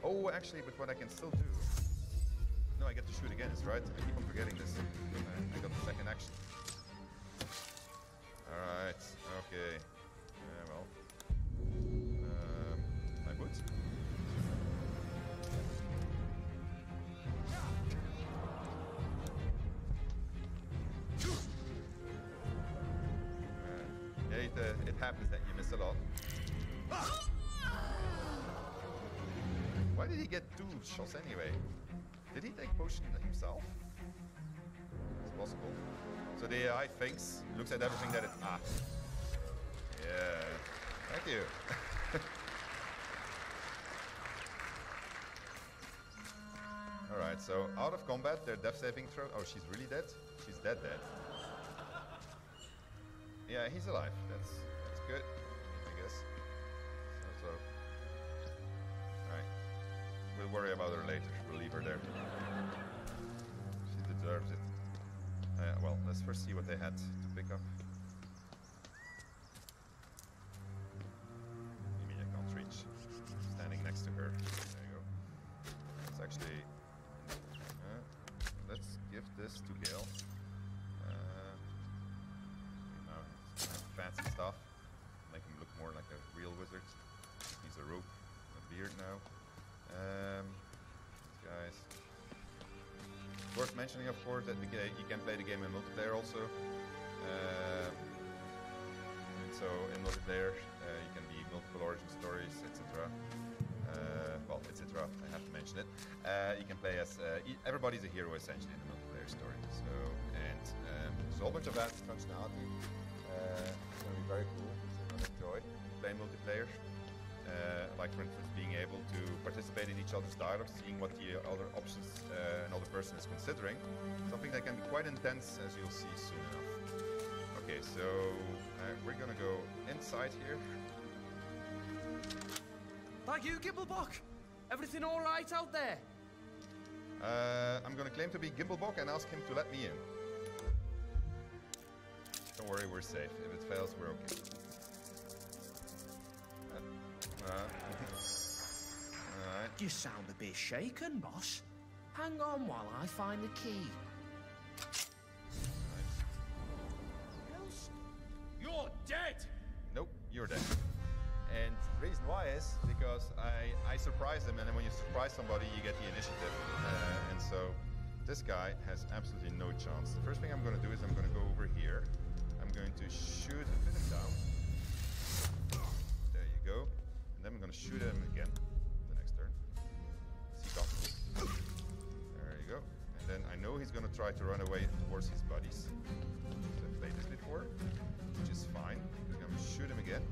Oh, actually, but what I can still do... No, I get to shoot again, is right? I keep on forgetting this. I got the second action. Alright, okay. Well. My boots. Yeah, it happens that you miss a lot. Why did he get 2 shots anyway? Did he take potion himself? It's possible. So the AI thinks, looks at everything that it's... Ah. Yeah. Thank you. Alright, so out of combat, their death saving throw... Oh, she's really dead? She's dead. Yeah, he's alive. That's good, I guess. So. Alright. We'll worry about her later. We'll leave her there. She deserves it. Well, let's first see what they had to pick up. Maybe I can't reach. Standing next to her. There you go. Let's actually... let's give this to Gale. Fancy stuff. Make him look more like a real wizard. He's a rope, a beard now. These guys. Worth mentioning, of course, that you can play the game in multiplayer also. So in multiplayer, you can be multiple origin stories, etc. Well, etc. I have to mention it. You can play as everybody's a hero essentially in the multiplayer story. So there's a whole bunch of advanced functionality. It's going to be very cool. You're going to enjoy playing multiplayer. Like for instance, being able to participate in each other's dialogue, seeing what the other options another person is considering. Something that can be quite intense, as you'll see soon enough. Okay, so we're gonna go inside here. Thank you, Gimblebock. Everything all right out there? I'm gonna claim to be Gimblebock and ask him to let me in. Don't worry, we're safe. If it fails, we're okay. Alright. You sound a bit shaken, boss. Hang on while I find the key. You're dead! you're dead. And the reason why is because I surprised him, and then when you surprise somebody, you get the initiative. And so this guy has absolutely no chance. The first thing I'm going to do is I'm going to go over here. I'm going to shoot him down. There you go. And then I'm going to shoot him again the next turn. See, there you go. And then I know he's going to try to run away towards his buddies. So I've played this before, which is fine. I'm going to shoot him again.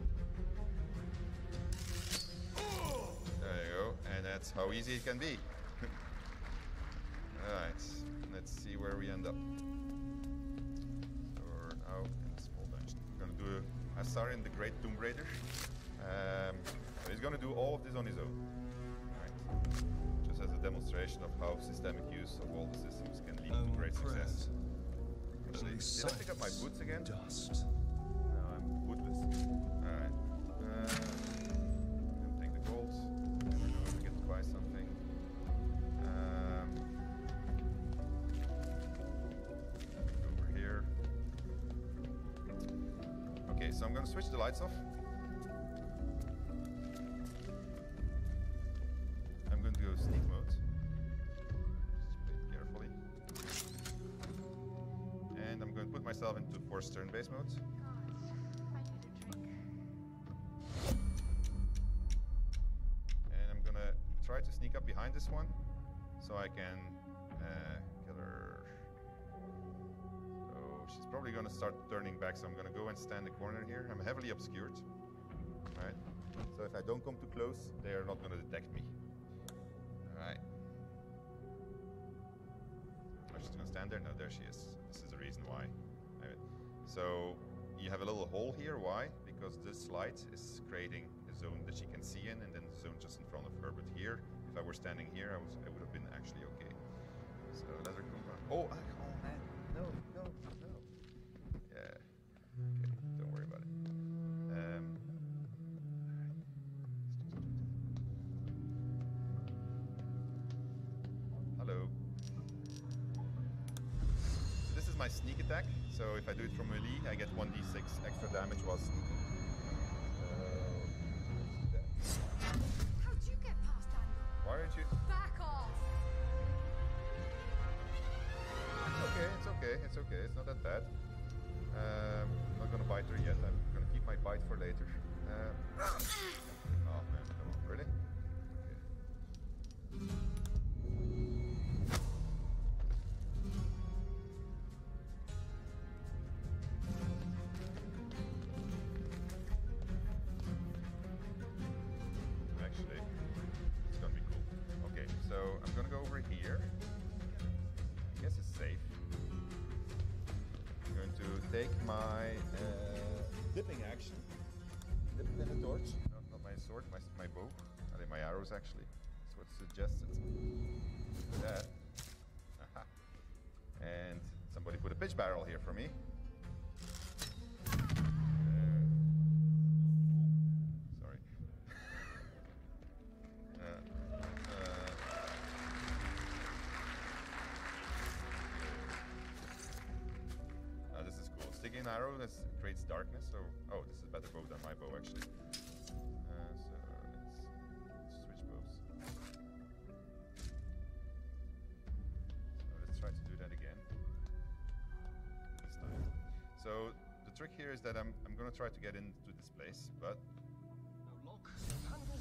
There you go, and that's how easy it can be. Alright, let's see where we end up. So we're now in a small dungeon. We're gonna do I started in the Great Tomb Raider. So he's gonna do all of this on his own. Right. Just as a demonstration of how systemic use of all the systems can lead to great success. Actually, did I pick up my boots again? Dust. No, I'm bootless. Alright. Take the gold. Never know if we get to buy something. Over here. Okay, so I'm going to switch the lights off. I'm going to go sneak mode. Just play it carefully. And I'm going to put myself into forced turn-based mode. Try to sneak up behind this one so I can kill her. So she's probably going to start turning back, so I'm going to go and stand in the corner here. I'm heavily obscured, right? So if I don't come too close, they are not going to detect me. Alright. I'm just going to stand there. No, there she is. This is the reason why. Right. So you have a little hole here. Why? Because this light is creating a zone that she can see in, and then the zone just in front of her. But here, if I were standing here, I would have been actually okay. So let her come back. Oh man, no. Yeah. Okay, don't worry about it. Hello. So this is my sneak attack. So if I do it from melee, I get 1d6 extra damage while sneaking. How'd you get past Andy? Why aren't you? Back off! It's okay. It's not that bad. I'm not gonna bite her yet. I'm gonna keep my bite for later. Oh man, come on, really? Okay. Actually, it's gonna be cool. Okay, so I'm gonna go over here. I guess it's safe. I'm going to take my dipping action. Dip it in a torch. No, not my sword, my bow. I think my arrows actually. That's what's suggested. Do that. Aha. And somebody put a pitch barrel here for me. Sorry. This is cool. Sticking an arrow that creates darkness. So, oh, this is a better bow than my bow actually. So let's switch bows. So let's try to do that again. This time. So the trick here is that I'm going to try to get into this place, but No lock, no handle.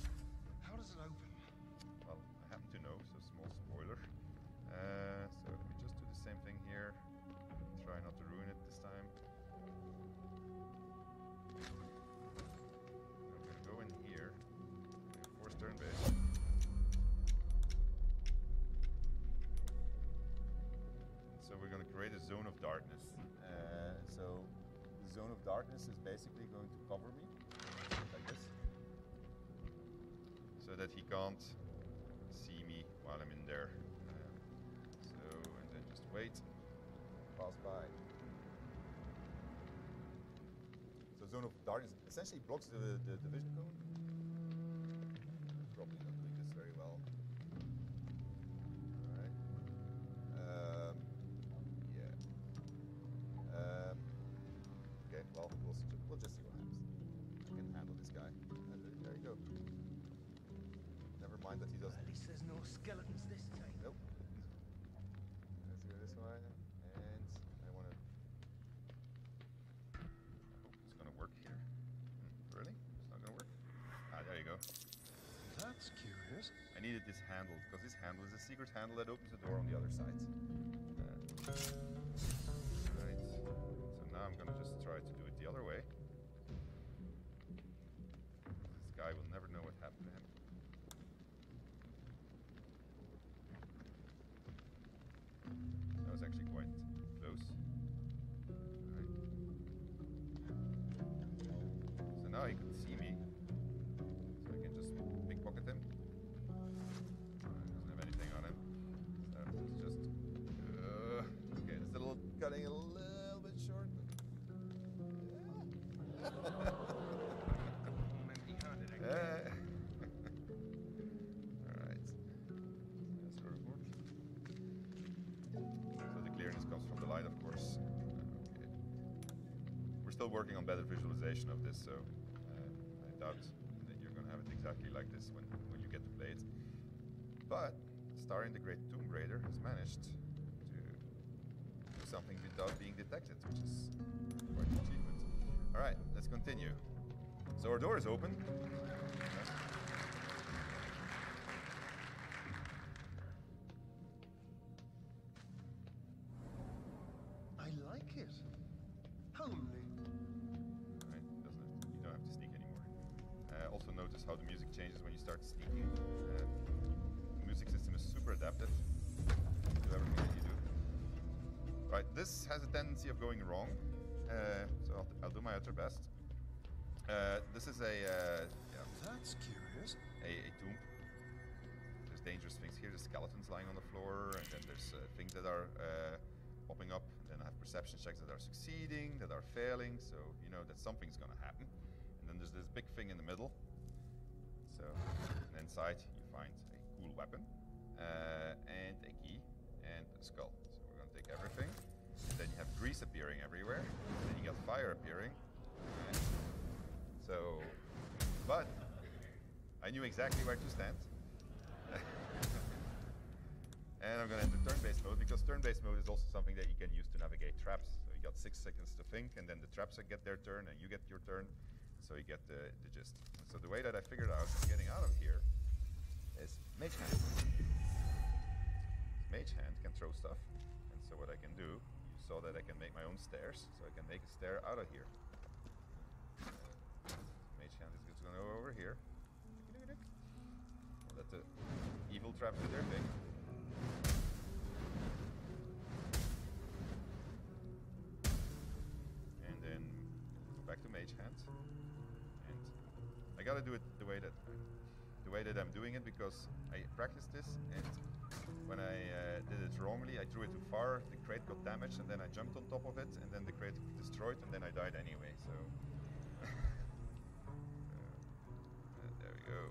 How does it open? well, I happen to know. So small spoiler. So let me just do the same thing here. Try not to ruin it this time. I'm gonna go in here. Force turn base. So we're gonna create a zone of darkness. So the zone of darkness is basically going to cover me like this, so that he can't see me while I'm in there. And then just wait. Pass by. So zone of darkness essentially blocks the vision cone. Probably not doing this very well. Alright. Yeah. Okay, well, we'll just see what happens. I can this handle, because this handle is a secret handle that opens the door on the other side. Right. So now I'm gonna just try to do it the other way. This guy will never know what happened to him. That was actually quite close. Right. So now he can see me. So I can just pickpocket him. Doesn't have anything on him. So it's just okay, it's a little cutting a little bit short, but alright. That's sort of work. So the clearness comes from the light, of course. Okay. We're still working on better visualization of this, so I doubt that you're going to have it exactly like this when you get to play it. But starring the great Tomb Raider has managed to do something without being detected, which is quite an achievement. All right, let's continue. So our door is open. I like it. Homely. Right, you don't have to sneak anymore. Also notice how the music changes when you start sneaking. The music system is super adaptive to everything that you do. Right, this has a tendency of going wrong, so I'll do my utter best. This is a That's curious. a tomb. There's dangerous things here. There's skeletons lying on the floor, and then there's things that are popping up. And then I have perception checks that are succeeding, that are failing, so you know that something's gonna happen. And then there's this big thing in the middle. So, and inside you find a cool weapon, and a key, and a skull. So we're gonna take everything. And then you have grease appearing everywhere. And then you got fire appearing. Right? So, but I knew exactly where to stand. And I'm going to enter turn-based mode, because turn-based mode is also something that you can use to navigate traps. So you got 6 seconds to think, and then the traps get their turn, and you get your turn. So you get the gist. So the way that I figured out getting out of here is Mage Hand. Mage Hand can throw stuff. And so what I can do, you saw that I can make my own stairs, so I can make a stair out of here. Mage Hand is just going to go over here. Let the evil traps do their thing. And then go back to Mage Hand. And I gotta do it the way that I'm doing it, because I practiced this, and when I did it wrongly, I threw it too far, the crate got damaged, and then I jumped on top of it, and then the crate got destroyed, and then I died anyway, so... there we go.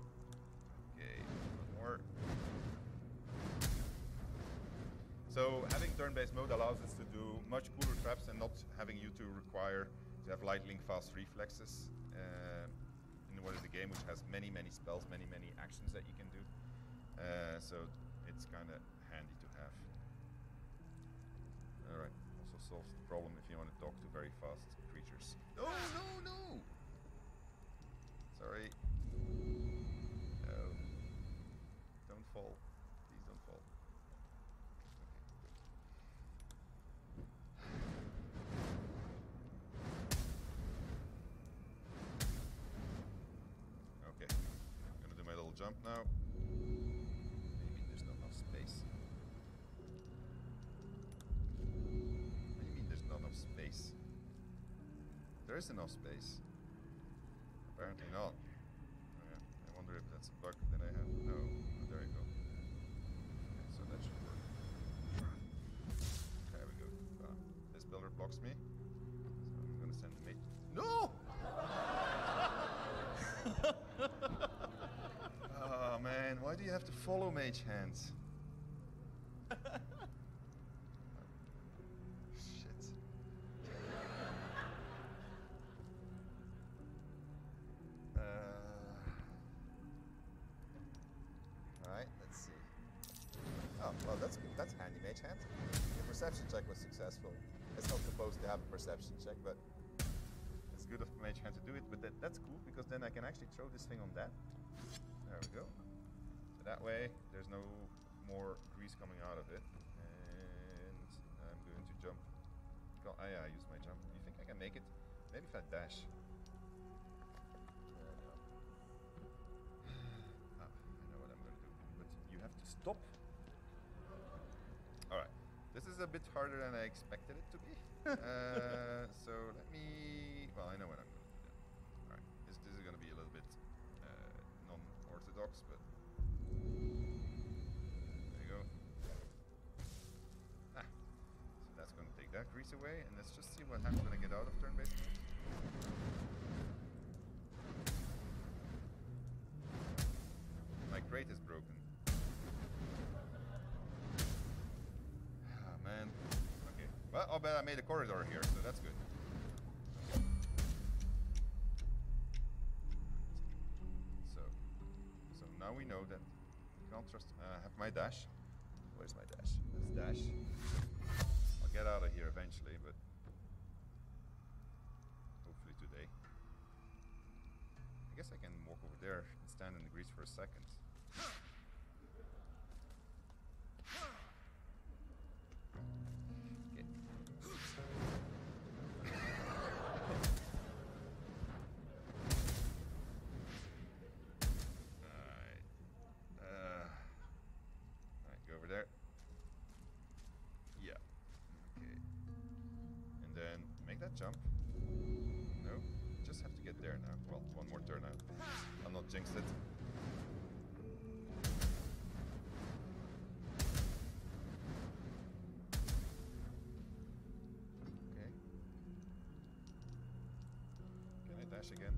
Okay, one more. So having turn-based mode allows us to do much cooler traps and not having you to require to have lightning fast reflexes in what is a game which has many spells, many actions that you can do. So it's kind of handy to have. All right, also solves the problem if you want to talk to very fast creatures. Oh no! Sorry. No. Don't fall. Please don't fall. Okay. I'm gonna do my little jump now. Maybe there's not enough space. What do you mean there's not enough space? There is enough space. Apparently not. I wonder if that's a bug that I have. No. Oh, there you go. Okay, so that should work. There we go. This builder blocks me. So I'm gonna send the mate. No! Oh man, why do you have to follow Mage Hands? Shit. Alright, let's see. Oh, well, that's good. That's handy, Mage Hand. Your perception check was successful. It's not supposed to have a perception check, but it's good of Mage Hand to do it. But that's cool, because then I can actually throw this thing on that. There we go. So that way. There's no more grease coming out of it. And I'm going to jump. Oh, yeah, I used my jump. You think I can make it? Maybe if I dash. I know what I'm going to do. But you have to stop. Alright. This is a bit harder than I expected it to be. So let me... Well, I know what I'm going to do then. Alright. This is going to be a little bit non-orthodox, but... There you go. So that's going to take that grease away, and let's just see what happens when I get out of turn-based mode. My crate is broken. Ah, man. Okay. Well, I'll bet I made a corridor here, so that's good. So now we know that you can't trust... I have my dash. Where's my dash? Let's dash. I'll get out of here eventually, but... hopefully today. I guess I can walk over there and stand in the grease for a second. Okay. Alright, go over there. Yeah. Okay. And then make that jump. No, just have to get there now. Well, one more turn out. I'll not jinx it. Okay. Can I dash again?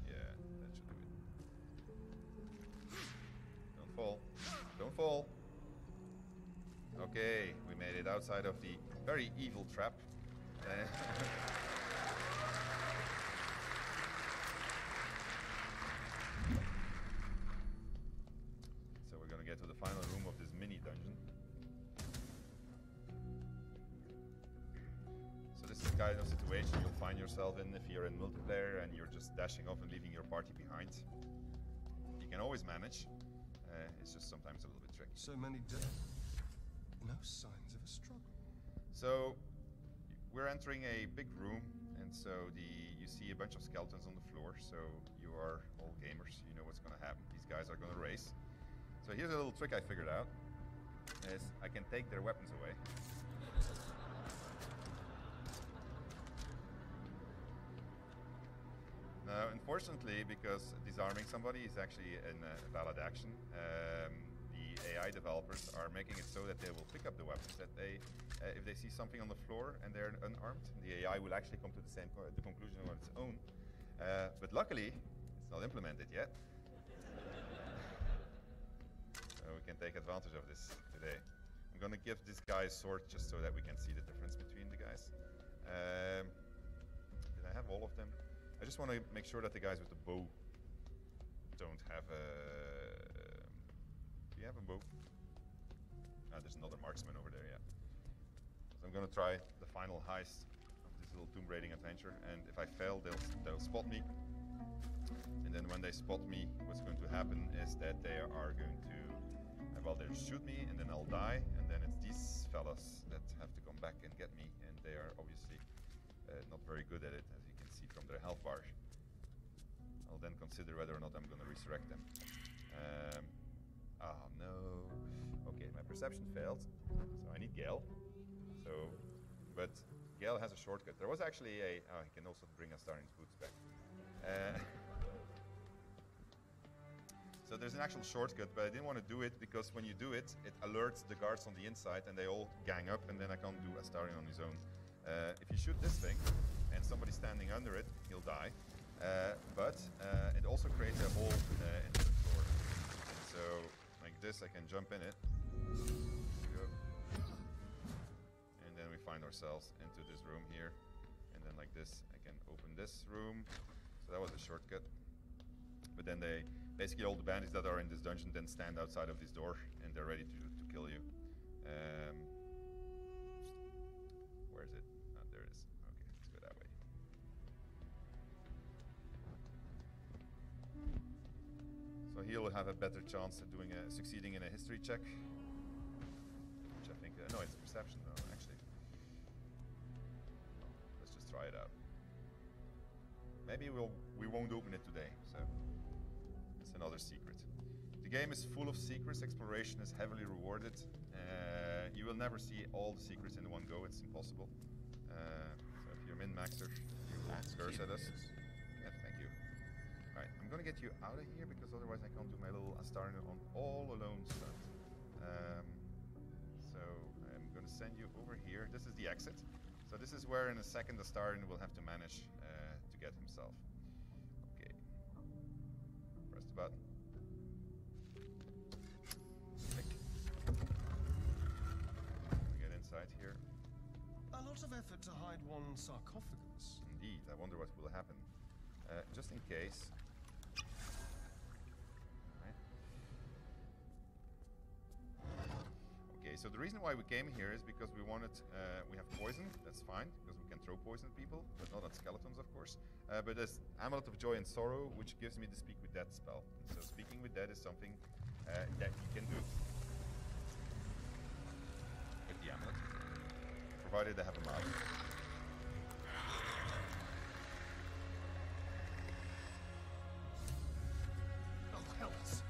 Yeah, that should do it. Don't fall. Don't fall. Okay, we made it outside of the very evil trap. So we're gonna get to the final room of this mini dungeon. So this is the kind of situation you'll find yourself in if you're in multiplayer and you're just dashing off and leaving your party behind. You can always manage. It's just sometimes a little bit tricky. So many dead. No signs of a struggle. So we're entering a big room, and so you see a bunch of skeletons on the floor. So you are all gamers, you know what's going to happen. These guys are going to race. So here's a little trick I figured out: is I can take their weapons away. Now, unfortunately, because disarming somebody is actually a valid action, the AI developers are making it so that they will pick up the weapons that they, if they see something on the floor and they're unarmed, the AI will actually come to the same the conclusion on its own. But luckily, it's not implemented yet. So we can take advantage of this today. I'm going to give this guy a sword just so that we can see the difference between the guys. Did I have all of them? I just want to make sure that the guys with the bow don't have a... Do you have a bow? Ah, there's another marksman over there, yeah. So I'm going to try the final heist of this little tomb raiding adventure, and if I fail, they'll spot me. And then when they spot me, what's going to happen is that they are going to... well, they'll shoot me, and then I'll die, and then it's these fellas that have to come back and get me, and they are obviously not very good at it, as you can see from their health bar. I'll then consider whether or not I'm going to resurrect them. Oh no. Okay, my perception failed, so I need Gale. So, but Gale has a shortcut. There was actually a... Oh, he can also bring Astarian's boots back. So there's an actual shortcut, but I didn't want to do it because when you do it, it alerts the guards on the inside and they all gang up, and then I can't do Astarian on his own. If you shoot this thing and somebody's standing under it, he'll die. But it also creates a hole into the floor. And so, like this, I can jump in it. Go. And then we find ourselves into this room here. And then like this, I can open this room. So that was a shortcut. But then they, basically all the bandits that are in this dungeon then stand outside of this door and they're ready to kill you. Where is it? Oh, there it is. Okay, let's go that way. So he'll have a better chance at doing succeeding in a history check. Which I think, no, it's perception though, actually. Let's just try it out. Maybe we won't open it today, so it's another secret. The game is full of secrets. Exploration is heavily rewarded. You will never see all the secrets in one go. It's impossible. So if you're min-maxer, you will curse at us. Yeah, thank you. All right, I'm gonna get you out of here because otherwise I can't do my little Astarno on all alone stunt. So I'm gonna send you over here. This is the exit. So this is where in a second Astarno will have to manage to get himself. Okay. Press the button. Here. A lot of effort to hide one sarcophagus. Indeed, I wonder what will happen. Just in case. Right. Okay, so the reason why we came here is because we wanted, we have poison, that's fine, because we can throw poison at people, but not at skeletons, of course. But there's Amulet of Joy and Sorrow, which gives me the Speak with Dead spell. So speaking with Dead is something that you can do. With the amulet. Provided they have a mouse. Oh, hells!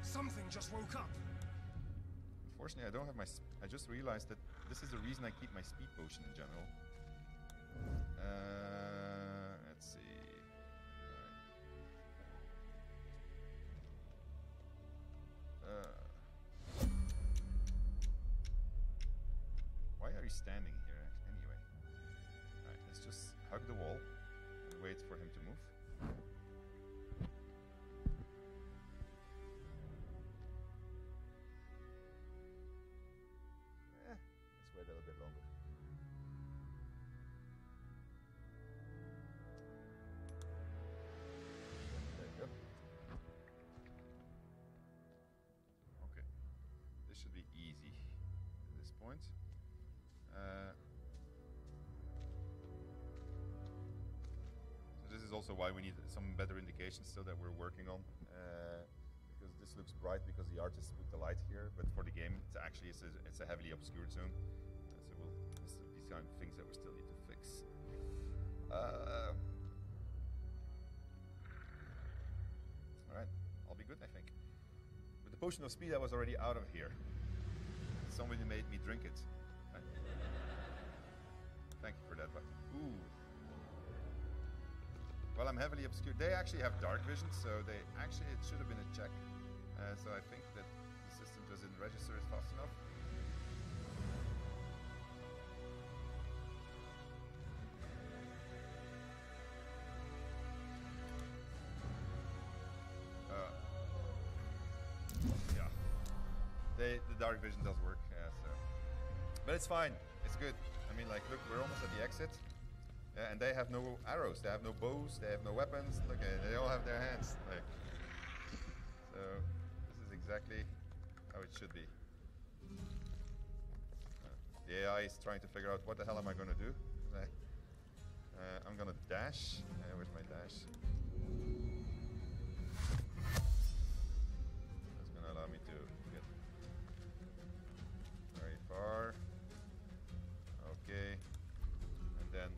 Something just woke up! Unfortunately, I don't have my... I just realized that this is the reason I keep my speed potion in general. Let's see... Right. Why are you standing here anyway? Alright, let's just hug the wall and wait for him to move. Let's wait a little bit longer. There you go. Okay. This should be easy at this point. So this is also why we need some better indications still that we're working on, because this looks bright because the artist put the light here, but for the game it's actually it's a heavily obscured zone. So these kind of things that we still need to fix. All right, I'll be good, I think. With the potion of speed, I was already out of here. Somebody made me drink it. Right. Thank you for that, but ooh. Well, I'm heavily obscured. They actually have dark vision, so it should have been a check. So I think that the system doesn't register it fast enough. Yeah. The dark vision does work, so. But it's fine. It's good. I mean, like, look, we're almost at the exit. And they have no arrows, they have no bows, they have no weapons. Look, they all have their hands. Like, so this is exactly how it should be. The AI is trying to figure out what the hell am I going to do. I'm going to dash. Where's my dash? That's going to allow me to get very far. Okay, and then.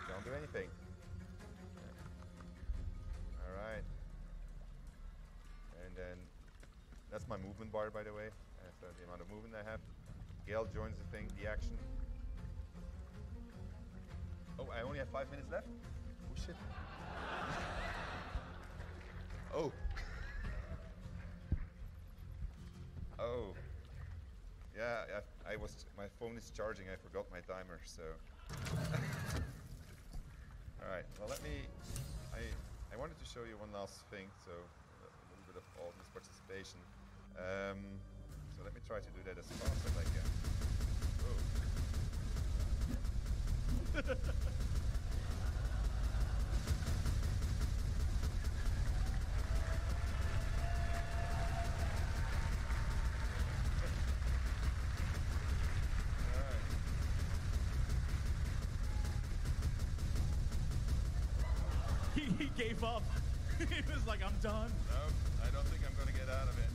Don't do anything. Yeah. All right. And then that's my movement bar, by the way. So the amount of movement I have. Gale joins the thing, the action. Oh, I only have 5 minutes left? Oh shit. Oh. Oh. Yeah, my phone is charging. I forgot my timer, so. All right, well, I wanted to show you one last thing, so a little bit of audience participation. So let me try to do that as fast as I can. Oh. He gave up. He was like, I'm done. No, I don't think I'm gonna get out of it.